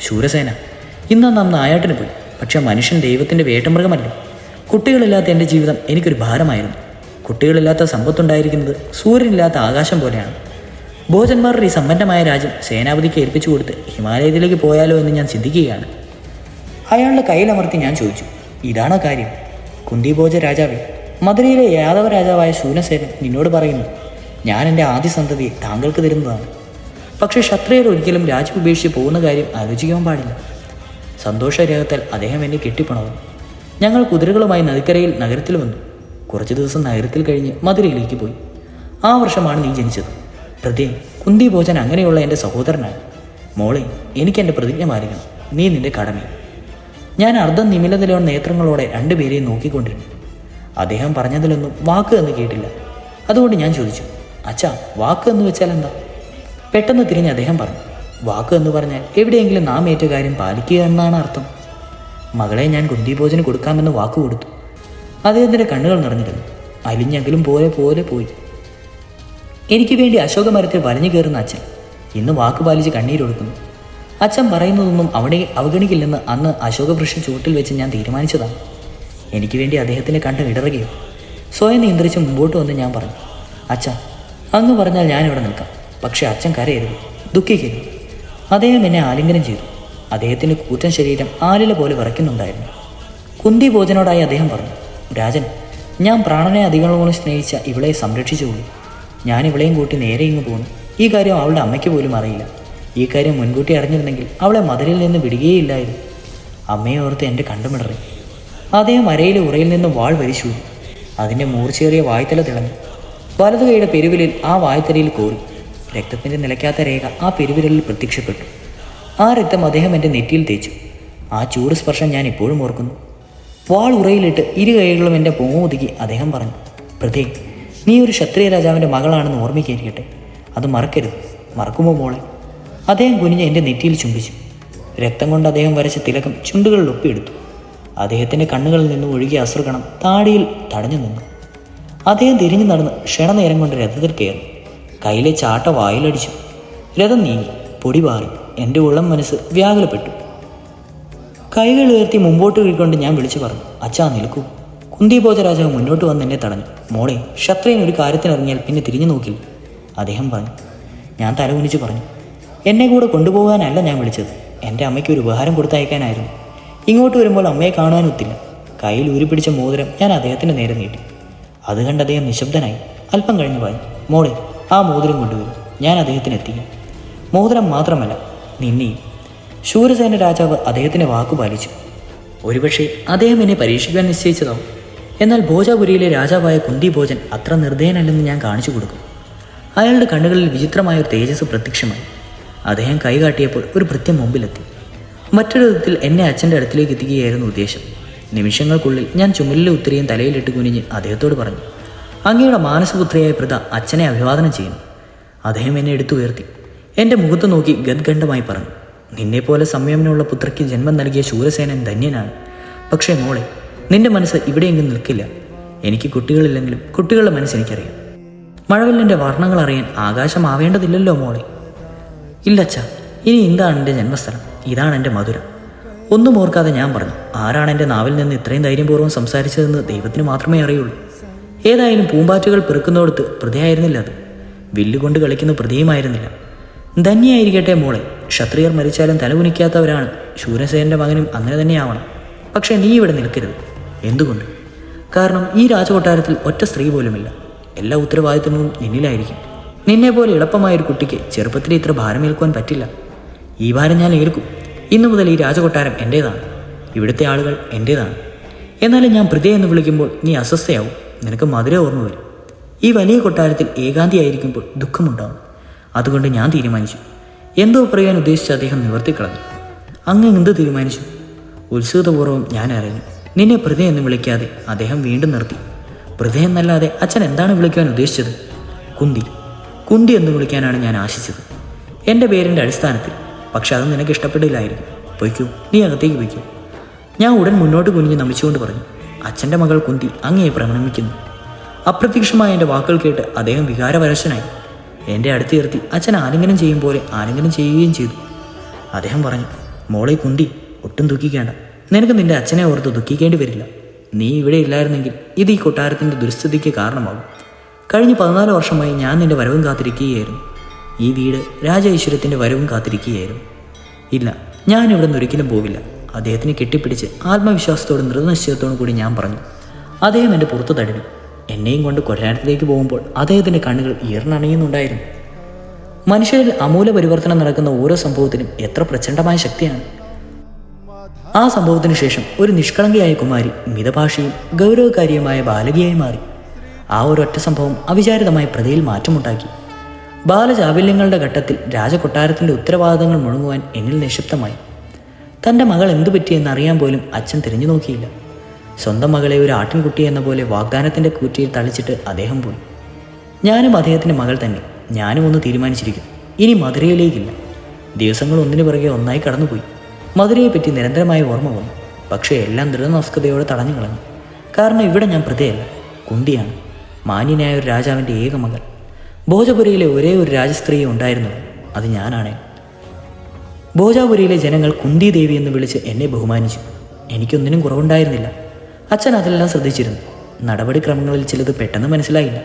ശൂരസേന, ഇന്ന് നാം നായാട്ടിന് പോയി. പക്ഷെ മനുഷ്യൻ ദൈവത്തിൻ്റെ വേട്ടമൃഗമല്ലേ. കുട്ടികളില്ലാത്ത എൻ്റെ ജീവിതം എനിക്കൊരു ഭാരമായിരുന്നു. കുട്ടികളില്ലാത്ത സമ്പത്തുണ്ടായിരിക്കുന്നത് സൂര്യനില്ലാത്ത ആകാശം പോലെയാണ്. ഭോജന്മാരുടെ ഈ സമ്പന്നമായ രാജ്യം സേനാപതിക്ക് ഏൽപ്പിച്ചു കൊടുത്ത് ഹിമാലയത്തിലേക്ക് പോയാലോ എന്ന് ഞാൻ ചിന്തിക്കുകയാണ്. അയാളുടെ കയ്യിലമർത്തി ഞാൻ ചോദിച്ചു, ഇതാണോ കാര്യം? കുന്തിഭോജ രാജാവേ, മധുരയിലെ യാദവ രാജാവായ ശൂരസേനൻ നിന്നോട് പറയുന്നു, ഞാൻ എൻ്റെ ആദ്യ സന്തതിയെ താങ്കൾക്ക് തരുന്നതാണ്. പക്ഷേ ക്ഷത്രിയർ ഒരിക്കലും രാജ്യം ഉപേക്ഷിച്ച് പോകുന്ന കാര്യം ആലോചിക്കാൻ പാടില്ല. സന്തോഷരേഖത്താൽ അദ്ദേഹം എന്നെ കെട്ടിപ്പണവും. ഞങ്ങൾ കുതിരകളുമായി നദിക്കരയിൽ നഗരത്തിൽ വന്നു. കുറച്ച് ദിവസം നഗരത്തിൽ കഴിഞ്ഞ് മധുരയിലേക്ക് പോയി. ആ വർഷമാണ് നീ ജനിച്ചത്. ഹൃദയം, കുന്തിഭോജൻ അങ്ങനെയുള്ള എൻ്റെ സഹോദരനാണ്. മോളെ, എനിക്കെൻ്റെ പ്രതിജ്ഞ പാലിക്കണം. നീ നിൻ്റെ കടമയും. ഞാൻ അർദ്ധം നിമിലത്തിലുള്ള നേത്രങ്ങളോടെ രണ്ടുപേരെയും നോക്കിക്കൊണ്ടിരുന്നു. അദ്ദേഹം പറഞ്ഞതിലൊന്നും വാക്ക് എന്ന് കേട്ടില്ല. അതുകൊണ്ട് ഞാൻ ചോദിച്ചു, അച്ഛാ, വാക്ക് എന്ന് വെച്ചാൽ എന്താ? പെട്ടെന്ന് തിരിഞ്ഞ് അദ്ദേഹം പറഞ്ഞു, വാക്ക് എന്ന് പറഞ്ഞാൽ എവിടെയെങ്കിലും നാം ഏറ്റ കാര്യം പാലിക്കുക എന്നാണ് അർത്ഥം. മകളെ ഞാൻ കുന്തിഭോജന് കൊടുക്കാമെന്ന് വാക്ക് കൊടുത്തു. അദ്ദേഹത്തിൻ്റെ കണ്ണുകൾ നിറഞ്ഞിരുന്നു. അലിഞ്ഞെങ്കിലും പോലെ പോയി. എനിക്ക് വേണ്ടി അശോകമരത്തിൽ വലിഞ്ഞു കയറുന്ന അച്ഛൻ ഇന്ന് വാക്ക് പാലിച്ച് കണ്ണീരൊടുക്കുന്നു. അച്ഛൻ പറയുന്നതൊന്നും അവിടെ അവഗണിക്കില്ലെന്ന് അന്ന് അശോകവൃക്ഷ ചുവട്ടിൽ വെച്ച് ഞാൻ തീരുമാനിച്ചതാണ്. എനിക്ക് വേണ്ടി അദ്ദേഹത്തിൻ്റെ കണ്ണ് ഇടറുകയോ. സ്വയം നിയന്ത്രിച്ച് മുമ്പോട്ട് വന്ന് ഞാൻ പറഞ്ഞു, അച്ഛാ, അങ്ങ് പറഞ്ഞാൽ ഞാനിവിടെ നിൽക്കാം. പക്ഷേ അച്ഛൻ കരയരുത്, ദുഃഖിക്കരുത്. അദ്ദേഹം എന്നെ ആലിംഗനം ചെയ്തു. അദ്ദേഹത്തിൻ്റെ കൂറ്റൻ ശരീരം ആലില പോലെ വിറയ്ക്കുന്നുണ്ടായിരുന്നു. കുന്തിഭോജനോടായി അദ്ദേഹം പറഞ്ഞു, രാജൻ, ഞാൻ പ്രാണനെ അധികങ്ങളോളം സ്നേഹിച്ച ഇവളെ സംരക്ഷിച്ചുകൊള്ളു. ഞാൻ ഇവളെയും കൂട്ടി നേരെ ഇങ്ങ് പോന്നു. ഈ കാര്യം അവളുടെ അമ്മയ്ക്ക് പോലും അറിയില്ല. ഈ കാര്യം മുൻകൂട്ടി അറിഞ്ഞിരുന്നെങ്കിൽ അവളെ മധുരയിൽ നിന്ന് വിടുകയില്ലായിരുന്നു. അമ്മയെ ഓർത്ത് എൻ്റെ കണ്ടുമിടറി. അദ്ദേഹം അരയിലെ ഉറയിൽ നിന്ന് വാൾ വലിച്ചൂരി. അതിൻ്റെ മൂർച്ചയേറിയ വായ്ത്തല തിളങ്ങി. വലതു കൈയുടെ പെരുവിലിൽ ആ വായ്ത്തലയിൽ കോറി. രക്തത്തിൻ്റെ നിലയ്ക്കാത്ത രേഖ ആ പെരുവിരലിൽ പ്രത്യക്ഷപ്പെട്ടു. ആ രക്തം അദ്ദേഹം എൻ്റെ നെറ്റിയിൽ തേച്ചു. ആ ചൂട് സ്പർശം ഞാൻ ഇപ്പോഴും ഓർക്കുന്നു. വാൾ ഉറയിലിട്ട് ഇരു കൈകളും എൻ്റെ പൊങ്ങുമുതുക്കി അദ്ദേഹം പറഞ്ഞു, പ്രതേ, നീ ഒരു ക്ഷത്രിയ രാജാവിൻ്റെ മകളാണെന്ന് ഓർമ്മിക്കായിരിക്കട്ടെ. അത് മറക്കരുത്. മറക്കുമോ മോളെ? അദ്ദേഹം കുനിഞ്ഞ് എൻ്റെ നെറ്റിയിൽ ചുംബിച്ചു. രക്തം കൊണ്ട് അദ്ദേഹം വരച്ച തിലകം ചുണ്ടുകളിൽ ഒപ്പിയെടുത്തു. അദ്ദേഹത്തിൻ്റെ കണ്ണുകളിൽ നിന്ന് ഒഴുകിയ അശ്രുകണം താടിയിൽ തടഞ്ഞു നിന്നു. അദ്ദേഹം തിരിഞ്ഞു നടന്ന് ക്ഷണനേരം കൊണ്ട് രഥത്തിൽ കയറി. കയ്യിലെ ചാട്ട വായിലടിച്ചു. രഥം നീങ്ങി. പൊടി പാറി. എൻ്റെ ഉള്ളം മനസ്സ് വ്യാകുലപ്പെട്ടു. കൈകൾ ഉയർത്തി മുമ്പോട്ട് വീഴ്കൊണ്ട് ഞാൻ വിളിച്ചു പറഞ്ഞു, അച്ഛാ, നിൽക്കൂ. കുന്തിഭോജ രാജാവ് മുന്നോട്ട് വന്ന് എന്നെ തടഞ്ഞു. മോളെ, ക്ഷത്രിയൻ ഒരു കാര്യത്തിനിറങ്ങിയാൽ പിന്നെ തിരിഞ്ഞു നോക്കില്ല, അദ്ദേഹം പറഞ്ഞു. ഞാൻ തലകുനിച്ചു പറഞ്ഞു, എന്നെ കൂടെ കൊണ്ടുപോകാനല്ല ഞാൻ വിളിച്ചത്. എൻ്റെ അമ്മയ്ക്ക് ഒരു ഉപഹാരം കൊടുത്തയക്കാനായിരുന്നു. ഇങ്ങോട്ട് വരുമ്പോൾ അമ്മയെ കാണാനൊത്തില്ല. കയ്യിൽ ഊരിപ്പിടിച്ച മോതിരം ഞാൻ അദ്ദേഹത്തിന് നേരെ നീട്ടി. അത് കണ്ട് അദ്ദേഹം നിശബ്ദനായി. അല്പം കഴിഞ്ഞ് പറഞ്ഞു, മോളെ, ആ മോതിരം കൊണ്ടുവരും. ഞാൻ അദ്ദേഹത്തിന് എത്തിക്കും. മോതിരം മാത്രമല്ല, നിന്നെയും. ശൂരസേന രാജാവ് അദ്ദേഹത്തിൻ്റെ വാക്കു പാലിച്ചു. ഒരുപക്ഷെ അദ്ദേഹം എന്നെ പരീക്ഷിക്കാൻ നിശ്ചയിച്ചതാവും. എന്നാൽ ഭോജാപുരിയിലെ രാജാവായ കുന്തിഭോജൻ അത്ര നിർദ്ദയനല്ലെന്ന് ഞാൻ കാണിച്ചു കൊടുക്കും. അയാളുടെ കണ്ണുകളിൽ വിചിത്രമായൊരു തേജസ് പ്രത്യക്ഷമായി. അദ്ദേഹം കൈകാട്ടിയപ്പോൾ ഒരു ഭൃത്യം മുമ്പിലെത്തി. മറ്റൊരു വിധത്തിൽ എന്നെ അച്ഛൻ്റെ അടുത്തിലേക്ക് എത്തിക്കുകയായിരുന്നു ഉദ്ദേശം. നിമിഷങ്ങൾക്കുള്ളിൽ ഞാൻ ചുമലിലെ ഉത്തരയും തലയിലിട്ട് കുനിഞ്ഞ് അദ്ദേഹത്തോട് പറഞ്ഞു, അങ്ങയുടെ മാനസപുത്രിയായ പ്രത അച്ഛനെ അഭിവാദനം ചെയ്യുന്നു. അദ്ദേഹം എന്നെ എടുത്തുയർത്തി എൻ്റെ മുഖത്ത് നോക്കി ഗദ്ഗണ്ഡമായി പറഞ്ഞു, നിന്നെപ്പോലെ സംയമനമുള്ള പുത്രയ്ക്ക് ജന്മം നൽകിയ ശൂരസേനൻ ധന്യനാണ്. പക്ഷേ മോളെ, നിന്റെ മനസ്സ് ഇവിടെയെങ്കിലും നിൽക്കില്ല. എനിക്ക് കുട്ടികളില്ലെങ്കിലും കുട്ടികളുടെ മനസ്സ് എനിക്കറിയാം. മഴവില്ലിൻ്റെ വർണ്ണങ്ങൾ അറിയാൻ ആകാശമാവേണ്ടതില്ലല്ലോ മോളെ. ഇല്ലച്ഛ, ഇനി എന്താണ് എൻ്റെ ജന്മസ്ഥലം? ഇതാണ് എൻ്റെ മധുരം. ഒന്നും ഓർക്കാതെ ഞാൻ പറഞ്ഞു, ആരാണ് എൻ്റെ നാവിൽ നിന്ന് ഇത്രയും ധൈര്യപൂർവ്വം സംസാരിച്ചതെന്ന് ദൈവത്തിന് മാത്രമേ അറിയുള്ളൂ. ഏതായാലും പൂമ്പാറ്റുകൾ പെറുക്കുന്നിടത്ത് പ്രതിയായിരുന്നില്ല അത്. വില്ലുകൊണ്ട് കളിക്കുന്ന പ്രതിയുമായിരുന്നില്ല. ധന്യായിരിക്കട്ടെ മോളെ. ക്ഷത്രിയർ മരിച്ചാലും തലകുനിക്കാത്തവരാണ്. ശൂരസേനൻ്റെ മകനും അങ്ങനെ തന്നെയാവണം. പക്ഷേ നീ ഇവിടെ നിൽക്കരുത്. എന്തുകൊണ്ട്? കാരണം ഈ രാജകൊട്ടാരത്തിൽ ഒറ്റ സ്ത്രീ പോലുമില്ല. എല്ലാ ഉത്തരവാദിത്തങ്ങളും നിന്നിലായിരിക്കും. നിന്നെപ്പോലെ എളുപ്പമായൊരു കുട്ടിക്ക് ചെറുപ്പത്തിൽ ഇത്ര ഭാരമേൽക്കുവാൻ പറ്റില്ല. ഈ ഭാരം ഞാൻ ഏൽക്കും. ഇന്നു മുതൽ ഈ രാജകൊട്ടാരം എൻ്റേതാണ്. ഇവിടുത്തെ ആളുകൾ എൻ്റേതാണ്. എന്നാലും ഞാൻ പ്രതേ എന്ന് വിളിക്കുമ്പോൾ നീ അസ്വസ്ഥയാവും. നിനക്ക് മധുര ഓർമ്മ വരും. ഈ വലിയ കൊട്ടാരത്തിൽ ഏകാന്തിയായിരിക്കുമ്പോൾ ദുഃഖമുണ്ടാവും. അതുകൊണ്ട് ഞാൻ തീരുമാനിച്ചു. എന്തോ പറയാൻ ഉദ്ദേശിച്ച് അദ്ദേഹം നിവർത്തിക്കളഞ്ഞു. അങ്ങ് എന്ത് തീരുമാനിച്ചു? ഉത്സുകതപൂർവ്വം ഞാൻ അറിഞ്ഞു. നിന്നെ പ്രതേ എന്ന് വിളിക്കാതെ അദ്ദേഹം വീണ്ടും നിർത്തി. പ്രതേ എന്നല്ലാതെ അച്ഛൻ എന്താണ് വിളിക്കുവാൻ ഉദ്ദേശിച്ചത്? കുന്തി എന്ന് വിളിക്കാനാണ് ഞാൻ ആശിച്ചത്, എൻ്റെ പേരിൻ്റെ അടിസ്ഥാനത്തിൽ. പക്ഷെ അത് നിനക്ക് ഇഷ്ടപ്പെടില്ലായിരുന്നു. പൊയ്ക്കൂ, നീ അകത്തേക്ക് പൊയ്ക്കൂ. ഞാൻ ഉടൻ മുന്നോട്ട് കുനിഞ്ഞ് നമിച്ചുകൊണ്ട് പറഞ്ഞു, അച്ഛൻ്റെ മകൾ കുന്തി അങ്ങയെ പ്രണമിക്കുന്നു. അപ്രത്യക്ഷമായ എൻ്റെ വാക്കുകൾ കേട്ട് അദ്ദേഹം വികാരപരശനായി. എൻ്റെ അടുത്തിരുത്തി അച്ഛൻ ആലിംഗനം ചെയ്യും പോലെ ആലിംഗനം ചെയ്യുകയും ചെയ്തു. അദ്ദേഹം പറഞ്ഞു, മോളെ കുന്തി, ഒട്ടും ദുഃഖിക്കേണ്ട. നിനക്ക് നിൻ്റെ അച്ഛനെ ഓർത്ത് ദുഃഖിക്കേണ്ടി വരില്ല. നീ ഇവിടെ ഇല്ലായിരുന്നെങ്കിൽ ഇത് ഈ കൊട്ടാരത്തിൻ്റെ ദുരിസ്ഥിതിക്ക് കാരണമാകും. കഴിഞ്ഞ 14 വർഷമായി ഞാൻ നിന്റെ വരവും കാത്തിരിക്കുകയായിരുന്നു. ഈ വീട് രാജ ഐശ്വര്യത്തിൻ്റെ വരവും കാത്തിരിക്കുകയായിരുന്നു. ഇല്ല, ഞാൻ ഇവിടെ നിന്ന് ഒരിക്കലും പോവില്ല. അദ്ദേഹത്തിനെ കെട്ടിപ്പിടിച്ച് ആത്മവിശ്വാസത്തോടും ദൃഢനിശ്ചയത്തോടും കൂടി ഞാൻ പറഞ്ഞു. അദ്ദേഹം എൻ്റെ പുറത്ത് തടവി. എന്നെയും കൊണ്ട് കൊട്ടാരത്തിലേക്ക് പോകുമ്പോൾ അദ്ദേഹത്തിൻ്റെ കണ്ണുകൾ ഈർന്നണയുന്നുണ്ടായിരുന്നു. മനുഷ്യരിൽ അമൂല പരിവർത്തനം നടക്കുന്ന ഓരോ സംഭവത്തിനും എത്ര പ്രചണ്ഡമായ ശക്തിയാണ്. ആ സംഭവത്തിന് ശേഷം ഒരു നിഷ്കളങ്കയായ കുമാരി മിതഭാഷയും ഗൗരവകാരിയുമായ ബാലകിയായി മാറി. ആ ഒരൊറ്റ സംഭവം അവിചാരിതമായി പ്രതിയിൽ മാറ്റമുണ്ടാക്കി. ബാലചാബല്യങ്ങളുടെ ഘട്ടത്തിൽ രാജകൊട്ടാരത്തിൻ്റെ ഉത്തരവാദിത്തങ്ങൾ മുഴങ്ങുവാൻ എന്നിൽ നിശബ്ദമായി. തൻ്റെ മകൾ എന്തു പറ്റിയെന്നറിയാൻ പോലും അച്ഛൻ തിരിഞ്ഞു നോക്കിയില്ല. സ്വന്തം മകളെ ഒരു ആട്ടിൻകുട്ടി എന്ന പോലെ വാഗ്ദാനത്തിൻ്റെ കൂറ്റിയിൽ തളിച്ചിട്ട് അദ്ദേഹം പോയി. ഞാനും അദ്ദേഹത്തിൻ്റെ മകൾ തന്നെ. ഞാനും ഒന്ന് തീരുമാനിച്ചിരിക്കുന്നു, ഇനി മധുരയിലേക്കില്ല. ദിവസങ്ങൾ ഒന്നിനു പുറകെ ഒന്നായി കടന്നുപോയി. മധുരയെപ്പറ്റി നിരന്തരമായ ഓർമ്മ വന്നു. പക്ഷേ എല്ലാം ദൃഢനസ്കതയോടെ തടഞ്ഞു കളഞ്ഞു. കാരണം ഇവിടെ ഞാൻ പ്രതിയല്ല, കുന്തിയാണ്. മാന്യനായ ഒരു രാജാവിൻ്റെ ഏക മകൾ. ഭോജപുരയിലെ ഒരേ ഒരു രാജസ്ത്രീയെ ഉണ്ടായിരുന്നുള്ളൂ, അത് ഞാനാണ്. ഭോജാപുരയിലെ ജനങ്ങൾ കുന്തി ദേവി എന്ന് വിളിച്ച് എന്നെ ബഹുമാനിച്ചു. എനിക്കൊന്നിനും കുറവുണ്ടായിരുന്നില്ല. അച്ഛൻ അതെല്ലാം ശ്രദ്ധിച്ചിരുന്നു. നടപടിക്രമങ്ങളിൽ ചിലത് പെട്ടെന്ന് മനസ്സിലായില്ല.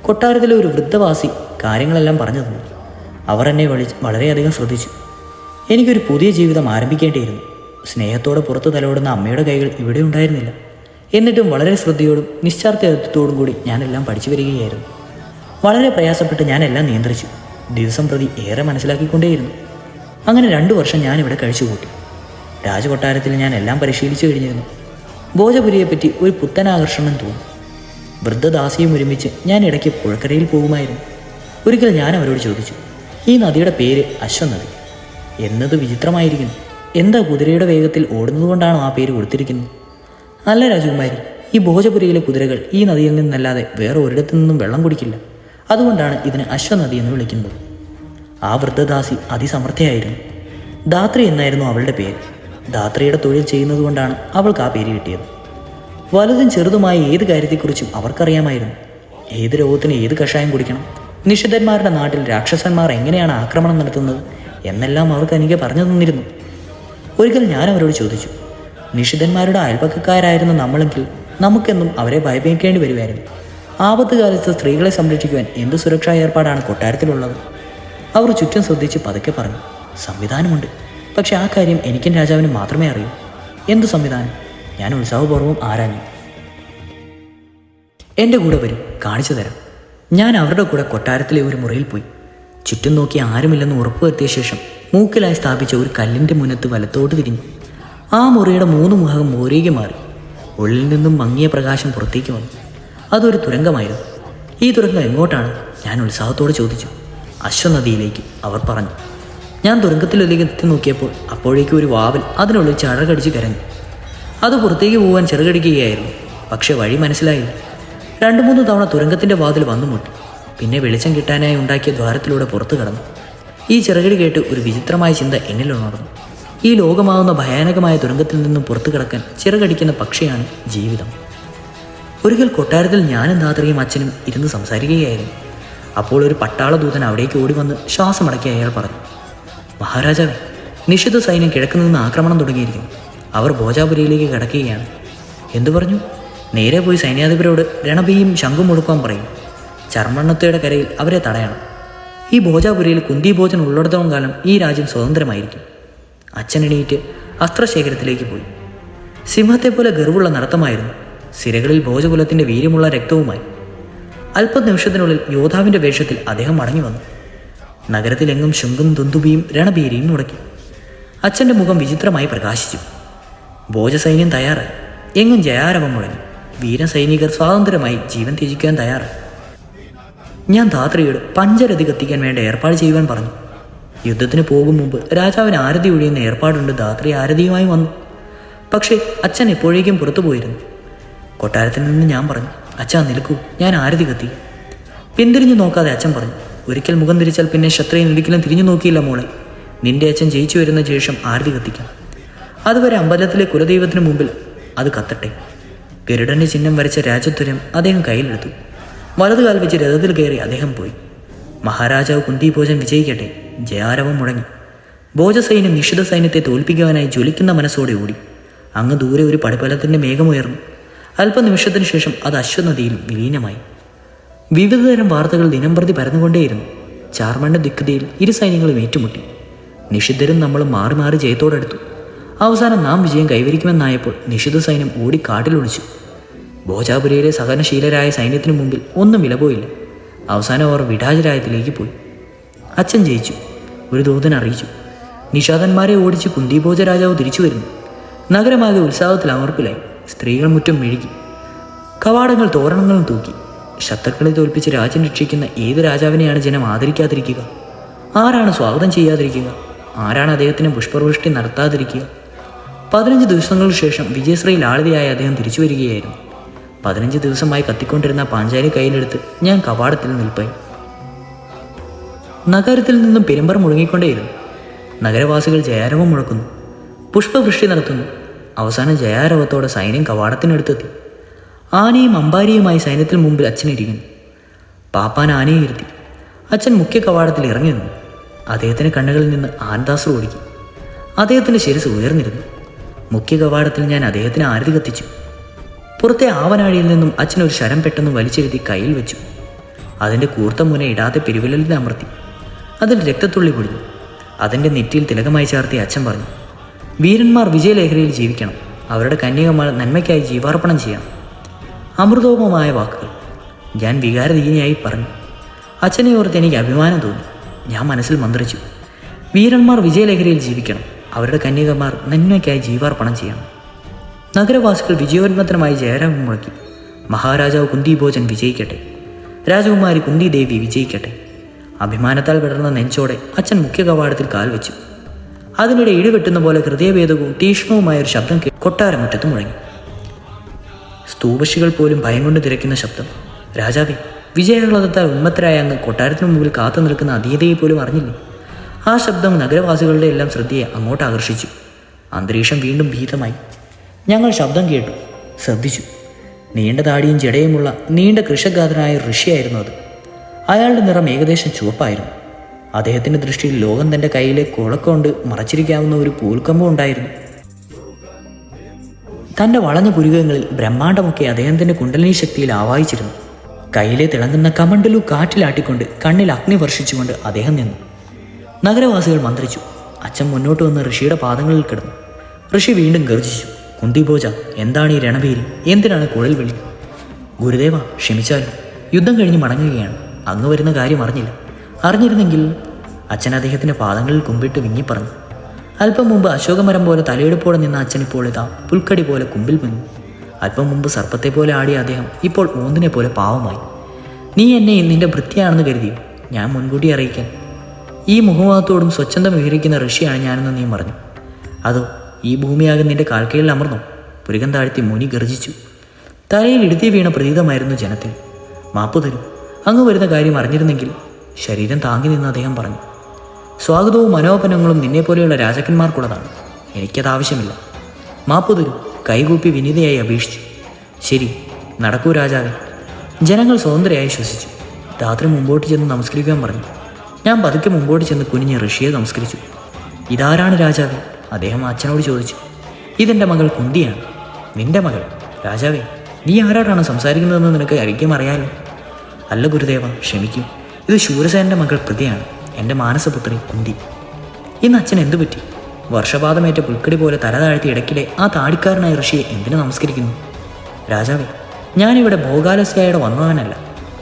കൊട്ടാരത്തിലെ ഒരു വൃദ്ധവാസി കാര്യങ്ങളെല്ലാം പറഞ്ഞു തന്നു. അവർ എന്നെ വളരെയധികം ശ്രദ്ധിച്ചു. എനിക്കൊരു പുതിയ ജീവിതം ആരംഭിക്കേണ്ടിയിരുന്നു. സ്നേഹത്തോടെ പുറത്തു തലോടുന്ന അമ്മയുടെ കൈകൾ ഇവിടെ ഉണ്ടായിരുന്നില്ല. എന്നിട്ടും വളരെ ശ്രദ്ധയോടും നിശ്ചാർത്ഥത്തോടും കൂടി ഞാനെല്ലാം പഠിച്ചു വരികയായിരുന്നു. വളരെ പ്രയാസപ്പെട്ട് ഞാനെല്ലാം നിയന്ത്രിച്ചു. ദിവസം പ്രതി ഏറെ മനസ്സിലാക്കിക്കൊണ്ടേയിരുന്നു. അങ്ങനെ 2 വർഷം ഞാനിവിടെ കഴിച്ചുകൂട്ടി. രാജകൊട്ടാരത്തിൽ ഞാൻ എല്ലാം പരിശീലിച്ചു കഴിഞ്ഞിരുന്നു. ഭോജപുരിയെപ്പറ്റി ഒരു പുത്തനാകർഷണം തോന്നി. വൃദ്ധദാസിയും ഒരുമിച്ച് ഞാൻ ഇടയ്ക്ക് പുഴക്കരയിൽ പോകുമായിരുന്നു. ഒരിക്കൽ ഞാൻ അവരോട് ചോദിച്ചു, ഈ നദിയുടെ പേര് അശ്വനദി എന്നത് വിചിത്രമായിരിക്കുന്നു. എന്താ കുതിരയുടെ വേഗത്തിൽ ഓടുന്നതുകൊണ്ടാണോ ആ പേര് കൊടുത്തിരിക്കുന്നത്? അല്ല രാജകുമാരി, ഈ ഭോജപുരിയിലെ കുതിരകൾ ഈ നദിയിൽ നിന്നല്ലാതെ വേറെ ഒരിടത്തു നിന്നും വെള്ളം കുടിക്കില്ല. അതുകൊണ്ടാണ് ഇതിന് അശ്വനദി എന്ന് വിളിക്കുന്നത്. ആ വൃദ്ധദാസി അതിസമർത്ഥയായിരുന്നു. ധാത്രി എന്നായിരുന്നു അവളുടെ പേര്. ധാത്രിയുടെ തൊഴിൽ ചെയ്യുന്നത് കൊണ്ടാണ് അവൾക്ക് ആ പേര് കിട്ടിയത്. വലുതും ചെറുതുമായ ഏത് കാര്യത്തെക്കുറിച്ചും അവർക്കറിയാമായിരുന്നു. ഏത് രോഗത്തിന് ഏത് കഷായം കുടിക്കണം, നിഷിദ്ധന്മാരുടെ നാട്ടിൽ രാക്ഷസന്മാർ എങ്ങനെയാണ് ആക്രമണം നടത്തുന്നത് എന്നെല്ലാം അവർക്ക് എനിക്ക് പറഞ്ഞു തന്നിരുന്നു. ഒരിക്കൽ ഞാൻ അവരോട് ചോദിച്ചു, നിഷിദ്ധന്മാരുടെ അയൽപക്കക്കാരായിരുന്ന നമ്മളെങ്കിൽ നമുക്കെന്നും അവരെ ഭയപ്പിക്കേണ്ടി വരുമായിരുന്നു. ആപത്ത് കാലത്ത് സ്ത്രീകളെ സംരക്ഷിക്കുവാൻ എന്ത് സുരക്ഷാ ഏർപ്പാടാണ് കൊട്ടാരത്തിലുള്ളത്? അവർ ചുറ്റും ശ്രദ്ധിച്ച് പതുക്കെ പറഞ്ഞു, സംവിധാനമുണ്ട്. പക്ഷെ ആ കാര്യം എനിക്കും രാജാവിനും മാത്രമേ അറിയൂ. എന്തു സംവിധാനം? ഞാൻ ഉത്സാഹപൂർവ്വം ആരാഞ്ഞു. എൻ്റെ കൂടെ വരും, കാണിച്ചു തരാം. ഞാൻ അവരുടെ കൂടെ കൊട്ടാരത്തിലെ ഒരു മുറിയിൽ പോയി. ചുറ്റും നോക്കി ആരുമില്ലെന്ന് ഉറപ്പുവരുത്തിയ ശേഷം മൂക്കിലായി സ്ഥാപിച്ച ഒരു കല്ലിൻ്റെ മുന്നത്ത് വലത്തോട്ട് തിരിഞ്ഞു. ആ മുറിയുടെ 3 മുഖം മോരേക്ക് മാറി. ഉള്ളിൽ നിന്നും മങ്ങിയ പ്രകാശം പുറത്തേക്ക് വന്നു. അതൊരു തുരങ്കമായിരുന്നു. ഈ തുരങ്കം എങ്ങോട്ടാണ്? ഞാൻ ഉത്സാഹത്തോടെ ചോദിച്ചു. അശ്വനദിയിലേക്ക്, അവർ പറഞ്ഞു. ഞാൻ തുരങ്കത്തിലേക്ക് എത്തി നോക്കിയപ്പോൾ അപ്പോഴേക്കും ഒരു വാവൽ അതിനുള്ളിൽ ചടകടിച്ച് കരഞ്ഞു. അത് പുറത്തേക്ക് പോകാൻ ചെറുകടിക്കുകയായിരുന്നു. പക്ഷെ വഴി മനസ്സിലായില്ല. 2-3 തവണ തുരങ്കത്തിൻ്റെ വാതിൽ വന്നു മുട്ടി. പിന്നെ വെളിച്ചം കിട്ടാനായി ഉണ്ടാക്കിയ ദ്വാരത്തിലൂടെ പുറത്തു കടന്നു. ഈ ചെറുകടി കേട്ട് ഒരു വിചിത്രമായ ചിന്ത എന്നിൽ ഉണർന്നു. ഈ ലോകമാവുന്ന ഭയാനകമായ തുരങ്കത്തിൽ നിന്നും പുറത്തു കിടക്കാൻ ചിറകടിക്കുന്ന പക്ഷിയാണ് ജീവിതം. ഒരിക്കൽ കൊട്ടാരത്തിൽ ഞാനും ധാത്രിയും അച്ഛനും ഇരുന്ന് സംസാരിക്കുകയായിരുന്നു. അപ്പോൾ ഒരു പട്ടാളദൂതൻ അവിടേക്ക് ഓടി വന്ന് ശ്വാസമടക്കി അയാൾ പറഞ്ഞു, മഹാരാജാവേ, നിഷിദ്ധ സൈന്യം കിഴക്ക് നിന്ന് ആക്രമണം തുടങ്ങിയിരിക്കുന്നു. അവർ ഭോജാപുരിയിലേക്ക് കടക്കുകയാണ്. എന്തു പറഞ്ഞു? നേരെ പോയി സൈന്യാധിപരോട് രണഭയും ശംഖും മുഴുക്കാൻ പറയും. ചർമ്മണ്ണത്തയുടെ കരയിൽ അവരെ തടയണം. ഈ ഭോജാപുരിയിൽ കുന്തിഭോജൻ ഉള്ളിടത്തോളം കാലം ഈ രാജ്യം സ്വതന്ത്രമായിരിക്കും. അച്ഛൻ എണീറ്റ് അസ്ത്രശേഖരത്തിലേക്ക് പോയി. സിംഹത്തെപ്പോലെ ഗർവുള്ള നടത്തമായിരുന്നു. സിരകളിൽ ഭോജകുലത്തിൻ്റെ വീര്യമുള്ള രക്തവുമായി. അല്പനിമിഷത്തിനുള്ളിൽ യോദ്ധാവിൻ്റെ വേഷത്തിൽ അദ്ദേഹം മടങ്ങി വന്നു. നഗരത്തിലെങ്ങും ശംഖും ദുന്ദുബിയും രണഭീരിയും മുടക്കി. അച്ഛൻ്റെ മുഖം വിചിത്രമായി പ്രകാശിച്ചു. ഭോജസൈന്യം തയ്യാറായി. എങ്ങും ജയാരവം മുഴങ്ങി. വീരസൈനികർ സ്വാതന്ത്ര്യമായി ജീവൻ ത്യജിക്കാൻ തയ്യാറായി. ഞാൻ ധാത്രിയോട് പഞ്ചരഥി കത്തിക്കാൻ വേണ്ട ഏർപ്പാട് ചെയ്യുവാൻ പറഞ്ഞു. യുദ്ധത്തിന് പോകും മുമ്പ് രാജാവിന് ആരതി ഒഴിയുന്ന ഏർപ്പാടുണ്ട്. ധാത്രി ആരതിയുമായി വന്നു. പക്ഷേ അച്ഛൻ എപ്പോഴേക്കും പുറത്തു പോയിരുന്നു. കൊട്ടാരത്തിൽ നിന്ന് ഞാൻ പറഞ്ഞു, അച്ഛാ നിൽക്കൂ, ഞാൻ ആരതി കത്തി. പിന്തിരിഞ്ഞു നോക്കാതെ അച്ഛൻ പറഞ്ഞു, ഒരിക്കൽ മുഖം തിരിച്ചാൽ പിന്നെ ക്ഷത്രിയൻ ഒരിക്കലും തിരിഞ്ഞു നോക്കിയില്ല മോളെ. നിന്റെ അച്ഛൻ ജയിച്ചു വരുന്ന ശേഷം ആരതി കത്തിക്കാം. അതുവരെ അമ്പലത്തിലെ കുലദൈവത്തിന് മുമ്പിൽ അത് കത്തട്ടെ. ഗരുഡൻ്റെ ചിഹ്നം വരച്ച രാജധ്വരം അദ്ദേഹം കയ്യിലെടുത്തു. വലതുകാൽ വെച്ച് രഥത്തിൽ കയറി അദ്ദേഹം പോയി. മഹാരാജാവ് കുന്തിഭോജൻ വിജയിക്കട്ടെ. ജയാരവം മുഴങ്ങി. ഭോജസൈന്യം നിഷിദ്ധ സൈന്യത്തെ തോൽപ്പിക്കുവാനായി ജ്വലിക്കുന്ന മനസ്സോടെ ഓടി. അങ്ങ് ദൂരെ ഒരു പടുപലത്തിൻ്റെ മേഘമുയർന്നു. അല്പനിമിഷത്തിനു ശേഷം അത് അശ്വനദിയിൽ വിലീനമായി. വിവിധതരം വാർത്തകൾ ദിനംപ്രതി പരന്നുകൊണ്ടേയിരുന്നു. ചാർമണ്ഡ ദിക്കതയിൽ ഇരു സൈന്യങ്ങളും ഏറ്റുമുട്ടി. നിഷിദ്ധരും നമ്മളും മാറി മാറി ജയത്തോടടുത്തു. അവസാനം നാം വിജയം കൈവരിക്കുമെന്നായപ്പോൾ നിഷിദ്ധ സൈന്യം ഓടി കാട്ടിലൊളിച്ചു. ഭോജാപുരയിലെ സഹനശീലരായ സൈന്യത്തിനു മുമ്പിൽ ഒന്നും വിലപോയില്ല. അവസാനം അവർ വിടാജരായത്തിലേക്ക് പോയി. അച്ഛൻ ജയിച്ചു. ഒരു ദൂതൻ അറിയിച്ചു. നിഷാദന്മാരെ ഓടിച്ച് കുന്തിഭോജ രാജാവ് തിരിച്ചു വരുന്നു. നഗരമാകെ ഉത്സാഹത്തിൽ അമർപ്പിലായി. സ്ത്രീകൾ മുറ്റം മെഴുകി. കവാടങ്ങൾ തോരണങ്ങളും തൂക്കി. ശത്രുക്കളെ തോൽപ്പിച്ച് രാജ്യം രക്ഷിക്കുന്ന ഏത് രാജാവിനെയാണ് ജനം ആദരിക്കാതിരിക്കുക? ആരാണ് സ്വാഗതം ചെയ്യാതിരിക്കുക? ആരാണ് അദ്ദേഹത്തിന് പുഷ്പവൃഷ്ടി നടത്താതിരിക്കുക? 15 ദിവസങ്ങൾക്ക് ശേഷം വിജയശ്രീ ലാളിതയായി അദ്ദേഹം തിരിച്ചു വരികയായിരുന്നു. 15 ദിവസമായി കത്തിക്കൊണ്ടിരുന്ന പാഞ്ചാലി കയ്യിലെടുത്ത് ഞാൻ കവാടത്തിൽ നിൽപ്പായി. നഗരത്തിൽ നിന്നും പെരുമ്പറ മുഴങ്ങിക്കൊണ്ടേയിരുന്നു. നഗരവാസികൾ ജയാരവം മുഴക്കുന്നു, പുഷ്പവൃഷ്ടി നടത്തുന്നു. അവസാനം ജയാരവത്തോടെ സൈന്യം കവാടത്തിനടുത്തെത്തി. ആനയും അമ്പാരിയുമായി സൈന്യത്തിന് മുമ്പിൽ അച്ഛനിരിക്കുന്നു. പാപ്പാൻ ആനയെ ഇരുത്തി. അച്ഛൻ മുഖ്യ കവാടത്തിൽ ഇറങ്ങി നിന്നു. അദ്ദേഹത്തിൻ്റെ കണ്ണുകളിൽ നിന്ന് ആനന്ദാശ്രു ഒഴുകി. അദ്ദേഹത്തിൻ്റെ ശിരസ് ഉയർന്നിരുന്നു. മുഖ്യ കവാടത്തിൽ ഞാൻ അദ്ദേഹത്തിന് ആരതി കത്തിച്ചു. പുറത്തെ ആവനാഴിയിൽ നിന്നും അച്ഛൻ ഒരു ശരം പെട്ടെന്ന് വലിച്ചെഴുതി കയ്യിൽ വെച്ചു. അതിൻ്റെ കൂർത്ത മുന ഇടാതെ പെരുവിരലിൽ അമർത്തി. അതിൽ രക്തത്തുള്ളി പൊടിഞ്ഞു. അതിൻ്റെ നെറ്റിയിൽ തിലകമായി ചാർത്തി അച്ഛൻ പറഞ്ഞു, വീരന്മാർ വിജയലേഖരയിൽ ജീവിക്കണം. അവരുടെ കന്യകമാർ നന്മയ്ക്കായി ജീവാർപ്പണം ചെയ്യണം. അമൃതോപമായ വാക്കുകൾ. ഞാൻ വികാരധീനിയായി പറഞ്ഞു. അച്ഛനെ ഓർത്ത് എനിക്ക് അഭിമാനം തോന്നി. ഞാൻ മനസ്സിൽ മന്ത്രിച്ചു, വീരന്മാർ വിജയലേഖരയിൽ ജീവിക്കണം. അവരുടെ കന്യകമാർ നന്മയ്ക്കായി ജീവാർപ്പണം ചെയ്യണം. നഗരവാസികൾ വിജയോന്മത്തനമായി ജയരാമം മുഴക്കി. മഹാരാജാവ് കുന്തിഭോജൻ വിജയിക്കട്ടെ. രാജകുമാരി കുന്തി ദേവി വിജയിക്കട്ടെ. അഭിമാനത്താൽ വിടർന്ന നെഞ്ചോടെ അച്ഛൻ മുഖ്യ കവാടത്തിൽ കാൽ വെച്ചു. അതിനിടെ ഇടിവെട്ടുന്ന പോലെ ഹൃദയഭേദവും തീക്ഷ്ണവുമായ ഒരു ശബ്ദം കൊട്ടാരമുറ്റത്ത് മുഴങ്ങി. സ്തൂപശികൾ പോലും ഭയം കൊണ്ട് തിരക്കുന്ന ശബ്ദം. രാജാവേ, വിജയാഹ്ലാദത്താൽ ഉന്മത്തരായ അങ്ങ് കൊട്ടാരത്തിനു മുമ്പിൽ കാത്തു നിൽക്കുന്ന അതീതയെ പോലും അറിഞ്ഞില്ലേ? ആ ശബ്ദം നഗരവാസികളുടെ എല്ലാം ശ്രദ്ധയെ അങ്ങോട്ട് ആകർഷിച്ചു. അന്തരീക്ഷം വീണ്ടും ഭീതമായി. ഞങ്ങൾ ശബ്ദം കേട്ടു, ശ്രദ്ധിച്ചു. നീണ്ട താടിയും ജടയുമുള്ള നീണ്ട കൃഷഗാതനായ ഋഷിയായിരുന്നു അത്. അയാളുടെ നിറം ഏകദേശം ചുവപ്പായിരുന്നു. അദ്ദേഹത്തിൻ്റെ ദൃഷ്ടിയിൽ ലോകം തൻ്റെ കയ്യിലെ കുളക്കൊണ്ട് മറച്ചിരിക്കാവുന്ന ഒരു പൂൽക്കമ്പം ഉണ്ടായിരുന്നു. തൻ്റെ വളഞ്ഞ പുരികങ്ങളിൽ ബ്രഹ്മാണ്ടമൊക്കെ അദ്ദേഹത്തിൻ്റെ കുണ്ടലിനി ശക്തിയിൽ ആവാഹിച്ചിരുന്നു. കയ്യിലെ തിളങ്ങുന്ന കമണ്ടലു കാറ്റിലാട്ടിക്കൊണ്ട് കണ്ണിൽ അഗ്നി വർഷിച്ചുകൊണ്ട് അദ്ദേഹം നിന്നു. നഗരവാസികൾ മന്ത്രിച്ചു. അച്ഛൻ മുന്നോട്ട് വന്ന് ഋഷിയുടെ പാദങ്ങളിൽ കിടന്നു. ഋഷി വീണ്ടും ഗർജിച്ചു. കുന്തിഭോജ, എന്താണ് ഈ രണഭേരി? എന്തിനാണ് കുഴൽ വിളി? ഗുരുദേവ, ക്ഷമിച്ചാലും യുദ്ധം കഴിഞ്ഞ് മടങ്ങുകയാണ്. അങ്ങ് വരുന്ന കാര്യം അറിഞ്ഞില്ല. അറിഞ്ഞിരുന്നെങ്കിൽ... അച്ഛൻ അദ്ദേഹത്തിൻ്റെ പാദങ്ങളിൽ കുമ്പിട്ട് വിങ്ങിപ്പറഞ്ഞു. അല്പം മുമ്പ് അശോകമരം പോലെ തലയെടുപ്പോടെ നിന്ന അച്ഛനിപ്പോൾ ഇതാ പുൽക്കടി പോലെ കുമ്പിൽ മുങ്ങി. അല്പം മുമ്പ് സർപ്പത്തെ പോലെ ആടിയ അദ്ദേഹം ഇപ്പോൾ ഓന്തിനെ പോലെ പാവമായി. നീ എന്നെ നിന്റെ വൃത്തിയാണെന്ന് കരുതിയോ? ഞാൻ മുൻകൂട്ടി അറിയിക്കാൻ. ഈ മുഖവാദത്തോടും സ്വച്ഛന്തം വിഹരിക്കുന്ന ഋഷിയാണ് ഞാനെന്ന് നീ പറഞ്ഞു. അതോ ഈ ഭൂമിയാകെ നിന്റെ കാൽക്കയിൽ അമർന്നോ? പുരികം താഴ്ത്തി മുനി ഗർജിച്ചു. തലയിൽ ഇടുത്തി വീണ പ്രതീതമായിരുന്നു ജനത്തിൽ. മാപ്പു തരൂ, അങ്ങ് വരുന്ന കാര്യം അറിഞ്ഞിരുന്നെങ്കിൽ. ശരീരം താങ്ങി നിന്ന് അദ്ദേഹം പറഞ്ഞു. സ്വാഗതവും മനോപനങ്ങളും നിന്നെപ്പോലെയുള്ള രാജാക്കന്മാർക്കുള്ളതാണ്. എനിക്കതാവശ്യമില്ല. മാപ്പു തരൂ, കൈകൂപ്പി വിനീതയായി അപേക്ഷിച്ചു. ശരി, നടക്കൂ രാജാവേ. ജനങ്ങൾ സ്വതന്ത്രയായി ശ്വസിച്ചു. രാത്രി മുമ്പോട്ട് ചെന്ന് നമസ്കരിക്കാൻ പറഞ്ഞു. ഞാൻ പതുക്കെ മുമ്പോട്ട് ചെന്ന് കുനിഞ്ഞ് ഋഷിയെ നമസ്കരിച്ചു. ഇതാരാണ് രാജാവേ? അദ്ദേഹം അച്ഛനോട് ചോദിച്ചു. ഇതെൻ്റെ മകൾ കുന്തിയാണ്. നിന്റെ മകൾ? രാജാവേ, നീ ആരോടാണ് സംസാരിക്കുന്നതെന്ന് നിനക്ക് അറിയിക്കും അറിയാലോ. അല്ല ഗുരുദേവ, ക്ഷമിക്കൂ. ഇത് ശൂരസേനൻ്റെ മകൾ പ്രതിയാണ്, എൻ്റെ മാനസപുത്രി കുന്തി. ഇന്ന് അച്ഛൻ എന്തു പറ്റി? വർഷപാതമേറ്റ പുൽക്കടി പോലെ തല താഴ്ത്തി ഇടയ്ക്കിടെ ആ താടിക്കാരനായ ഋഷിയെ എന്തിനു നമസ്കരിക്കുന്നു? രാജാവേ, ഞാനിവിടെ ഭോഗാലസ്യയുടെ വന്നവനല്ല.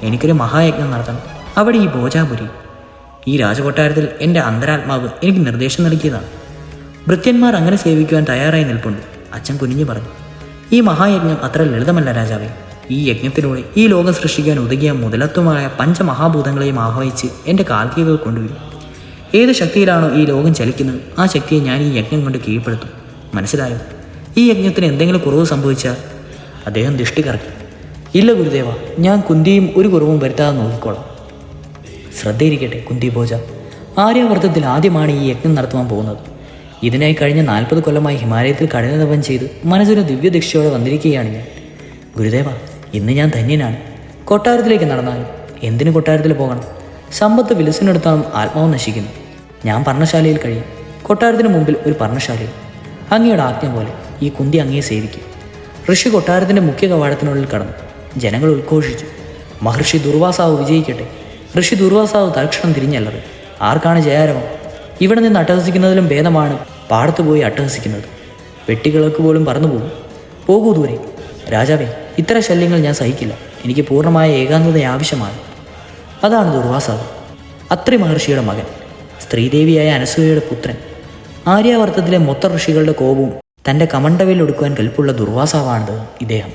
എനിക്കൊരു മഹായജ്ഞം നടത്തണം. അവിടെ ഈ ഭോജാപുരി, ഈ രാജകൊട്ടാരത്തിൽ എൻ്റെ അന്തരാത്മാവ് എനിക്ക് നിർദ്ദേശം നൽകിയതാണ്. ഭൃത്യന്മാർ അങ്ങനെ സേവിക്കുവാൻ തയ്യാറായി നിൽപ്പുണ്ട്. അച്ഛൻ കുനിഞ്ഞു പറഞ്ഞു. ഈ മഹായജ്ഞം അത്ര ലളിതമല്ല രാജാവേ. ഈ യജ്ഞത്തിലൂടെ ഈ ലോകം സൃഷ്ടിക്കാൻ ഉതകിയ മുതലത്വമായ പഞ്ചമഹാഭൂതങ്ങളെയും ആഹ്വാനിച്ച് എൻ്റെ കാൽക്കീകൾ കൊണ്ടുവരും. ഏത് ശക്തിയിലാണോ ഈ ലോകം ചലിക്കുന്നത്, ആ ശക്തിയെ ഞാൻ ഈ യജ്ഞം കൊണ്ട് കീഴ്പ്പെടുത്തും. മനസ്സിലായോ? ഈ യജ്ഞത്തിന് എന്തെങ്കിലും കുറവ് സംഭവിച്ചാൽ... അദ്ദേഹം ദൃഷ്ടി കറക്കി. ഇല്ല ഗുരുദേവ, ഞാൻ കുന്തിയും ഒരു കുറവും വരുത്താതെ നോക്കിക്കോളാം. ശ്രദ്ധയിരിക്കട്ടെ കുന്തിഭോജ, ആര്യാവർത്തത്തിൽ ആദ്യമാണ് ഈ യജ്ഞം നടത്തുവാൻ പോകുന്നത്. ഇതിനായി കഴിഞ്ഞ 40 കൊല്ലമായി ഹിമാലയത്തിൽ കഠിനതപം ചെയ്ത് മനസ്സൊരു ദിവ്യദീക്ഷയോടെ വന്നിരിക്കുകയാണ് ഞാൻ. ഗുരുദേവ, ഇന്ന് ഞാൻ ധന്യനാണ്. കൊട്ടാരത്തിലേക്ക് നടന്നാലും. എന്തിനു കൊട്ടാരത്തിൽ പോകണം? സമ്പത്ത് വിലസിനെടുത്താലും ആത്മാവ് നശിക്കുന്നു. ഞാൻ പർണശാലയിൽ കഴിയും. കൊട്ടാരത്തിന് മുമ്പിൽ ഒരു പർണശാലയിൽ. അങ്ങയുടെ ആജ്ഞ പോലെ ഈ കുന്തി അങ്ങയെ സേവിക്കും. ഋഷി കൊട്ടാരത്തിൻ്റെ മുഖ്യ കവാടത്തിനുള്ളിൽ കടന്നു. ജനങ്ങൾ ഉദ്ഘോഷിച്ചു, മഹർഷി ദുർവാസാവ് വിജയിക്കട്ടെ. ഋഷി ദുർവാസാവ് തൽക്ഷണം തിരിഞ്ഞല്ലറി, ആർക്കാണ് ജയാരവം? ഇവിടെ നിന്ന് അട്ടഹസിക്കുന്നതിലും ഭേദമാണ് പാടത്ത് പോയി അട്ടഹസിക്കുന്നത്. വെട്ടികിളക്ക് പോലും പറന്നുപോകും. പോകൂ ദൂരെ. രാജാവേ, ഇത്തരം ശല്യങ്ങൾ ഞാൻ സഹിക്കില്ല. എനിക്ക് പൂർണ്ണമായ ഏകാന്തത ആവശ്യമാണ്. അതാണ് ദുർവാസാവ്, അത്രി മഹർഷിയുടെ മകൻ, സ്ത്രീദേവിയായ അനസൂയയുടെ പുത്രൻ. ആര്യാവർത്തത്തിലെ മൊത്ത ഋഷികളുടെ കോപവും തൻ്റെ കമണ്ടവയിൽ ഒടുക്കുവാൻ കൽപ്പുള്ള ദുർവാസാവാണ് ഇദ്ദേഹം.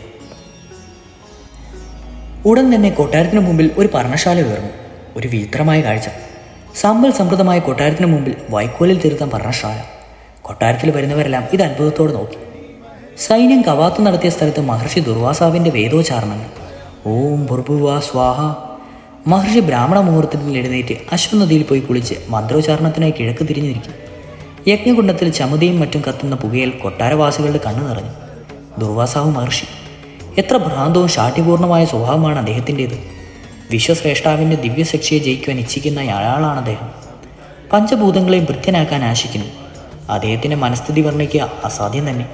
ഉടൻ തന്നെ കൊട്ടാരത്തിന് മുമ്പിൽ ഒരു പർണശാല ഉയർന്നു. ഒരു വിചിത്രമായ കാഴ്ച. സമ്പൽ സമൃദ്ധമായ കൊട്ടാരത്തിന് മുമ്പിൽ വൈക്കോലിൽ തീർത്ത പർണശാല. കൊട്ടാരത്തിൽ വരുന്നവരെല്ലാം ഇത് അത്ഭുതത്തോടെ നോക്കി. സൈന്യം കവാത്ത് നടത്തിയ സ്ഥലത്ത് മഹർഷി ദുർവാസാവിൻ്റെ വേദോച്ചാരണങ്ങൾ. ഓം ഭുർഭുവാ സ്വാഹ. മഹർഷി ബ്രാഹ്മണ മുഹൂർത്തത്തിൽ എഴുന്നേറ്റ് അശ്വനദിയിൽ പോയി കുളിച്ച് മന്ത്രോച്ചാരണത്തിനായി കിഴക്ക് തിരിഞ്ഞിരിക്കും. യജ്ഞകുണ്ഡത്തിൽ ചമതയും മറ്റും കത്തുന്ന പുകയിൽ കൊട്ടാരവാസികളുടെ കണ്ണു നിറഞ്ഞു. ദുർവാസാവ് മഹർഷി, എത്ര ഭ്രാന്തവും ശാഠ്യപൂർണമായ സ്വഭാവമാണ് അദ്ദേഹത്തിൻ്റേത്. വിശ്വശ്രേഷ്ഠാവിൻ്റെ ദിവ്യശക്തിയെ ജയിക്കുവാൻ ഇച്ഛിക്കുന്ന അയാളാണ് അദ്ദേഹം. പഞ്ചഭൂതങ്ങളെയും വൃത്യനാക്കാൻ ആശിക്കുന്നു. അദ്ദേഹത്തിൻ്റെ മനസ്ഥിതി വർണ്ണിക്കുക അസാധ്യം തന്നെ.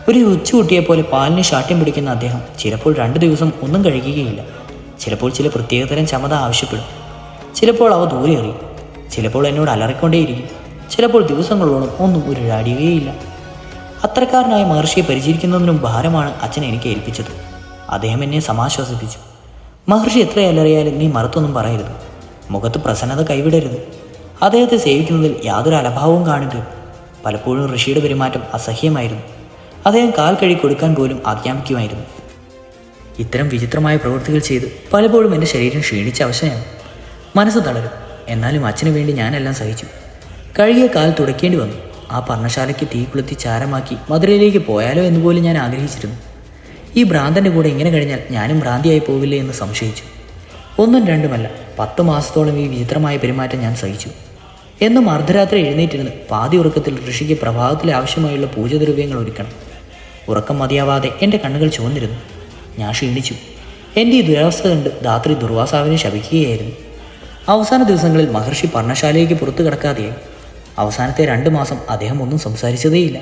ഒരു ഉച്ചകുട്ടിയെപ്പോലെ പാലിന് ശാഠ്യം പിടിക്കുന്ന അദ്ദേഹം ചിലപ്പോൾ 2 ദിവസം ഒന്നും കഴിക്കുകയില്ല. ചിലപ്പോൾ ചില പ്രത്യേകതരം ചമത ആവശ്യപ്പെടും. ചിലപ്പോൾ അവ ദൂരെ എറിയും. ചിലപ്പോൾ എന്നോട് അലറിക്കൊണ്ടേയിരിക്കും. ചിലപ്പോൾ ദിവസങ്ങളോളം ഒന്നും ഒരു അടിയുകയില്ല. അത്തരക്കാരനായ മഹർഷിയെ പരിചരിക്കുന്നതിനും ഭാരമാണ് അച്ഛൻ എനിക്ക് ഏൽപ്പിച്ചത്. അദ്ദേഹം എന്നെ സമാശ്വസിപ്പിച്ചു. മഹർഷി എത്ര അലറിയാലും നീ മറുത്തൊന്നും പറയരുത്. മുഖത്ത് പ്രസന്നത കൈവിടരുത്. അദ്ദേഹത്തെ സേവിക്കുന്നതിൽ യാതൊരു അലഭാവവും കാണരുത്. പലപ്പോഴും ഋഷിയുടെ പെരുമാറ്റം അസഹ്യമായിരുന്നു. അദ്ദേഹം കാൽ കഴുകി കൊടുക്കാൻ പോലും ആജ്ഞാപിക്കുമായിരുന്നു. ഇത്തരം വിചിത്രമായ പ്രവൃത്തികൾ ചെയ്ത് പലപ്പോഴും എൻ്റെ ശരീരം ക്ഷീണിച്ച അവശയാണ്. മനസ്സ് തളരും. എന്നാലും അച്ഛനു വേണ്ടി ഞാനെല്ലാം സഹിച്ചു. കഴുകിയ കാൽ തുടയ്ക്കേണ്ടി വന്നു. ആ പർണശാലയ്ക്ക് തീ കൊളുത്തി ചാരമാക്കി മധുരയിലേക്ക് പോയാലോ എന്ന് പോലും ഞാൻ ആഗ്രഹിച്ചിരുന്നു. ഈ ഭ്രാന്തൻ്റെ കൂടെ ഇങ്ങനെ കഴിഞ്ഞാൽ ഞാനും ഭ്രാന്തിയായി പോവില്ലേ എന്ന് സംശയിച്ചു. 1 2 10 മാസത്തോളം ഈ വിചിത്രമായ പെരുമാറ്റം ഞാൻ സഹിച്ചു. എന്നും അർദ്ധരാത്രി എഴുന്നേറ്റിരുന്ന് പാതി ഉറക്കത്തിൽ ഋഷിക്ക് പ്രഭാതത്തിലെ ആവശ്യമായുള്ള പൂജദ്രവ്യങ്ങൾ ഒരുക്കണം. ഉറക്കം മതിയാവാതെ എൻ്റെ കണ്ണുകൾ ചുവന്നിരുന്നു. ഞാൻ ക്ഷീണിച്ചു. എൻ്റെ ഈ ദുരവസ്ഥ കണ്ട് ധാത്രി ദുർവാസാവിനെ ശപിക്കുകയായിരുന്നു. അവസാന ദിവസങ്ങളിൽ മഹർഷി പർണശാലയ്ക്ക് പുറത്തു കിടക്കാതെയായി. അവസാനത്തെ 2 മാസം അദ്ദേഹം ഒന്നും സംസാരിച്ചതേയില്ല.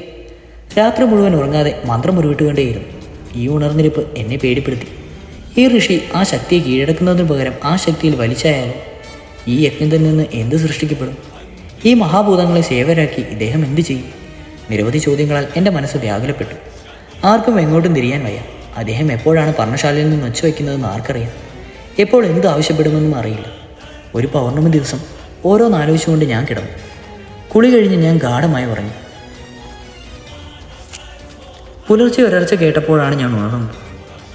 രാത്രി മുഴുവൻ ഉറങ്ങാതെ മന്ത്രം ഉരുവിട്ടുകൊണ്ടേയിരുന്നു. ഈ ഉണർന്നിരിപ്പ് എന്നെ പേടിപ്പെടുത്തി. ഈ ഋഷി ആ ശക്തിയെ കീഴടക്കുന്നതിന് പകരം ആ ശക്തിയിൽ വലിച്ചായാലും ഈ യജ്ഞത്തിൽ നിന്ന് എന്ത് സൃഷ്ടിക്കപ്പെടും? ഈ മഹാഭൂതങ്ങളെ സേവരാക്കി ഇദ്ദേഹം എന്തു ചെയ്യും? നിരവധി ചോദ്യങ്ങളാൽ എൻ്റെ മനസ്സ് വ്യാകുലപ്പെട്ടു. ആർക്കും എങ്ങോട്ടും തിരിയാൻ വയ്യ. അദ്ദേഹം എപ്പോഴാണ് പർണശാലയിൽ നിന്ന് ഒച്ചവയ്ക്കുന്നതെന്ന് ആർക്കറിയാം? എപ്പോൾ എന്ത് ആവശ്യപ്പെടുമെന്നും അറിയില്ല. ഒരു പൗർണമി ദിവസം ഓരോന്നാലോചിച്ചുകൊണ്ട് ഞാൻ കിടന്നു. കുളി കഴിഞ്ഞ് ഞാൻ ഗാഢമായി ഉറങ്ങി. പുലർച്ചെ ഒരർച്ച കേട്ടപ്പോഴാണ് ഞാൻ ഉണർന്നത്.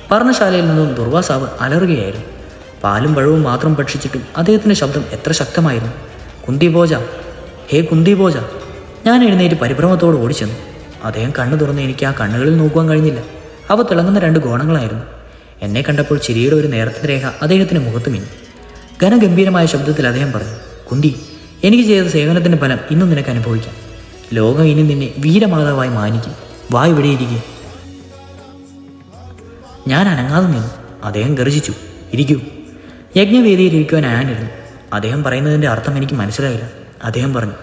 പർണശാലയിൽ നിന്നും ദുർവാസാവ് അലറുകയായിരുന്നു. പാലും പഴവും മാത്രം ഭക്ഷിച്ചിട്ടും അദ്ദേഹത്തിൻ്റെ ശബ്ദം എത്ര ശക്തമായിരുന്നു! കുന്തിഭോജ, ഹേ കുന്തിഭോജ! ഞാൻ എഴുന്നേറ്റ് പരിഭ്രമത്തോട് ഓടിച്ചെന്നു. അദ്ദേഹം കണ്ണു തുറന്ന് എനിക്ക് ആ കണ്ണുകളിൽ നോക്കുവാൻ കഴിഞ്ഞില്ല. അവ തിളങ്ങുന്ന 2 ഗോണങ്ങളായിരുന്നു. എന്നെ കണ്ടപ്പോൾ ചിരിയുടെ ഒരു നേർത്ത രേഖ അദ്ദേഹത്തിൻ്റെ മുഖത്ത് മിന്നി. ഘനഗംഭീരമായ ശബ്ദത്തിൽ അദ്ദേഹം പറഞ്ഞു, കുന്തി, എനിക്ക് ചെയ്ത സേവനത്തിൻ്റെ ഫലം ഇന്നും നിനക്ക് അനുഭവിക്കാം. ലോകം ഇനി നിന്നെ വീരമാതാവായി മാനിക്കും. വാ ഇവിടെ ഇരിക്കുക. ഞാൻ അനങ്ങാതെ നിന്നു. അദ്ദേഹം ഗർജിച്ചു, ഇരിക്കൂ. യജ്ഞവേദിയിൽ ഇരിക്കുവാൻ ഞാനിരുന്നു. അദ്ദേഹം പറയുന്നതിൻ്റെ അർത്ഥം എനിക്ക് മനസ്സിലായില്ല. അദ്ദേഹം പറഞ്ഞു,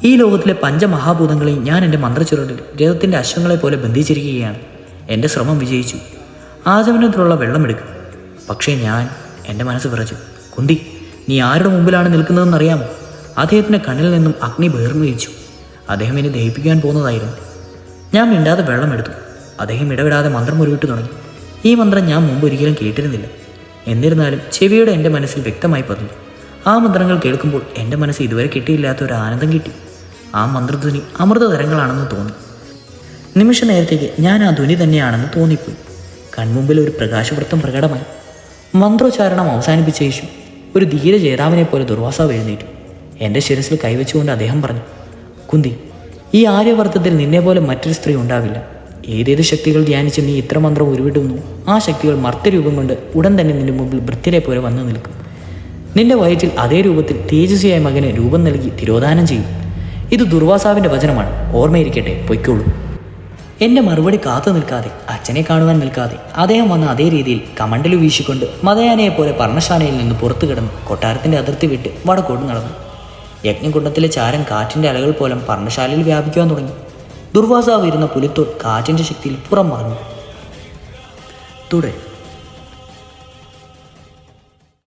ഈ ലോകത്തിലെ പഞ്ചമഹാഭൂതങ്ങളെയും ഞാൻ എൻ്റെ മന്ത്രച്ചുരുളിൽ രഥത്തിൻ്റെ അശ്വങ്ങളെ പോലെ ബന്ധിച്ചിരിക്കുകയാണ്. എൻ്റെ ശ്രമം വിജയിച്ചു. ആചമനത്തിലുള്ള വെള്ളമെടുക്കും. പക്ഷേ എൻ്റെ മനസ്സ് വിറച്ചു. കുന്തി, നീ ആരുടെ മുമ്പിലാണ് നിൽക്കുന്നതെന്നറിയാമോ? അദ്ദേഹത്തിൻ്റെ കണ്ണിൽ നിന്നും അഗ്നി ബഹിർഗമിച്ചു. അദ്ദേഹം എന്നെ ദഹിപ്പിക്കാൻ പോകുന്നതായിരുന്നു. ഞാൻ മിണ്ടാതെ വെള്ളമെടുത്തു. അദ്ദേഹം ഇടപെടാതെ മന്ത്രം ഉരുവിട്ടു തുടങ്ങി. ഈ മന്ത്രം ഞാൻ മുമ്പ് ഒരിക്കലും കേട്ടിരുന്നില്ല. എന്നിരുന്നാലും ചെവിയുടെ എൻ്റെ മനസ്സിൽ വ്യക്തമായി പതിഞ്ഞു. ആ മന്ത്രങ്ങൾ കേൾക്കുമ്പോൾ എൻ്റെ മനസ്സ് ഇതുവരെ കിട്ടിയില്ലാത്ത ഒരു ആനന്ദം കിട്ടി. ആ മന്ത്രധ്വനി അമൃതതരങ്ങളാണെന്ന് തോന്നി. നിമിഷ നേരത്തേക്ക് ഞാൻ ആ ധ്വനി തന്നെയാണെന്ന് തോന്നിപ്പോയി. കൺമുമ്പിൽ ഒരു പ്രകാശവൃത്തം പ്രകടമായി. മന്ത്രോച്ചാരണം അവസാനിപ്പിച്ച ശേഷം ഒരു ധീര ജേതാവിനെ പോലെ ദുർവാസാവ് എഴുന്നേറ്റു. എൻ്റെ ശിരസിൽ കൈവച്ചുകൊണ്ട് അദ്ദേഹം പറഞ്ഞു, കുന്തി, ഈ ആര്യവർത്തത്തിൽ നിന്നെപ്പോലെ മറ്റൊരു സ്ത്രീ ഉണ്ടാവില്ല. ഏതേത് ശക്തികൾ ധ്യാനിച്ച് നീ ഇത്ര മന്ത്രം ഉരുവിടുന്നു, ആ ശക്തികൾ മർത്യരൂപം കൊണ്ട് ഉടൻ തന്നെ നിന്റെ മുമ്പിൽ വൃത്യരെ പോലെ വന്നു നിൽക്കും. നിന്റെ വയറ്റിൽ അതേ രൂപത്തിൽ തേജസ്വിയായ മകന് രൂപം നൽകി തിരോധാനം ചെയ്യും. ഇത് ദുർവാസാവിൻ്റെ വചനമാണ്. ഓർമ്മയിരിക്കട്ടെ, പൊയ്ക്കോളൂ. എൻ്റെ മറുപടി കാത്തു നിൽക്കാതെ, അച്ഛനെ കാണുവാൻ നിൽക്കാതെ അദ്ദേഹം വന്ന അതേ രീതിയിൽ കമണ്ടലു വീശിക്കൊണ്ട് മതയാനയെപ്പോലെ പർണശാലയിൽ നിന്ന് പുറത്തു കിടന്ന് കൊട്ടാരത്തിൻ്റെ അതിർത്തി വിട്ട് വടക്കോട്ട് നടന്നു. യജ്ഞകുണ്ഡത്തിലെ ചാരം കാറ്റിൻ്റെ അലകൾ പോലെ പർണശാലയിൽ വ്യാപിക്കുവാൻ തുടങ്ങി. ദുർവാസാവ് ഇരുന്ന പുലിത്തോട് കാറ്റിൻ്റെ ശക്തിയിൽ പുറം മറഞ്ഞു. തുടരും.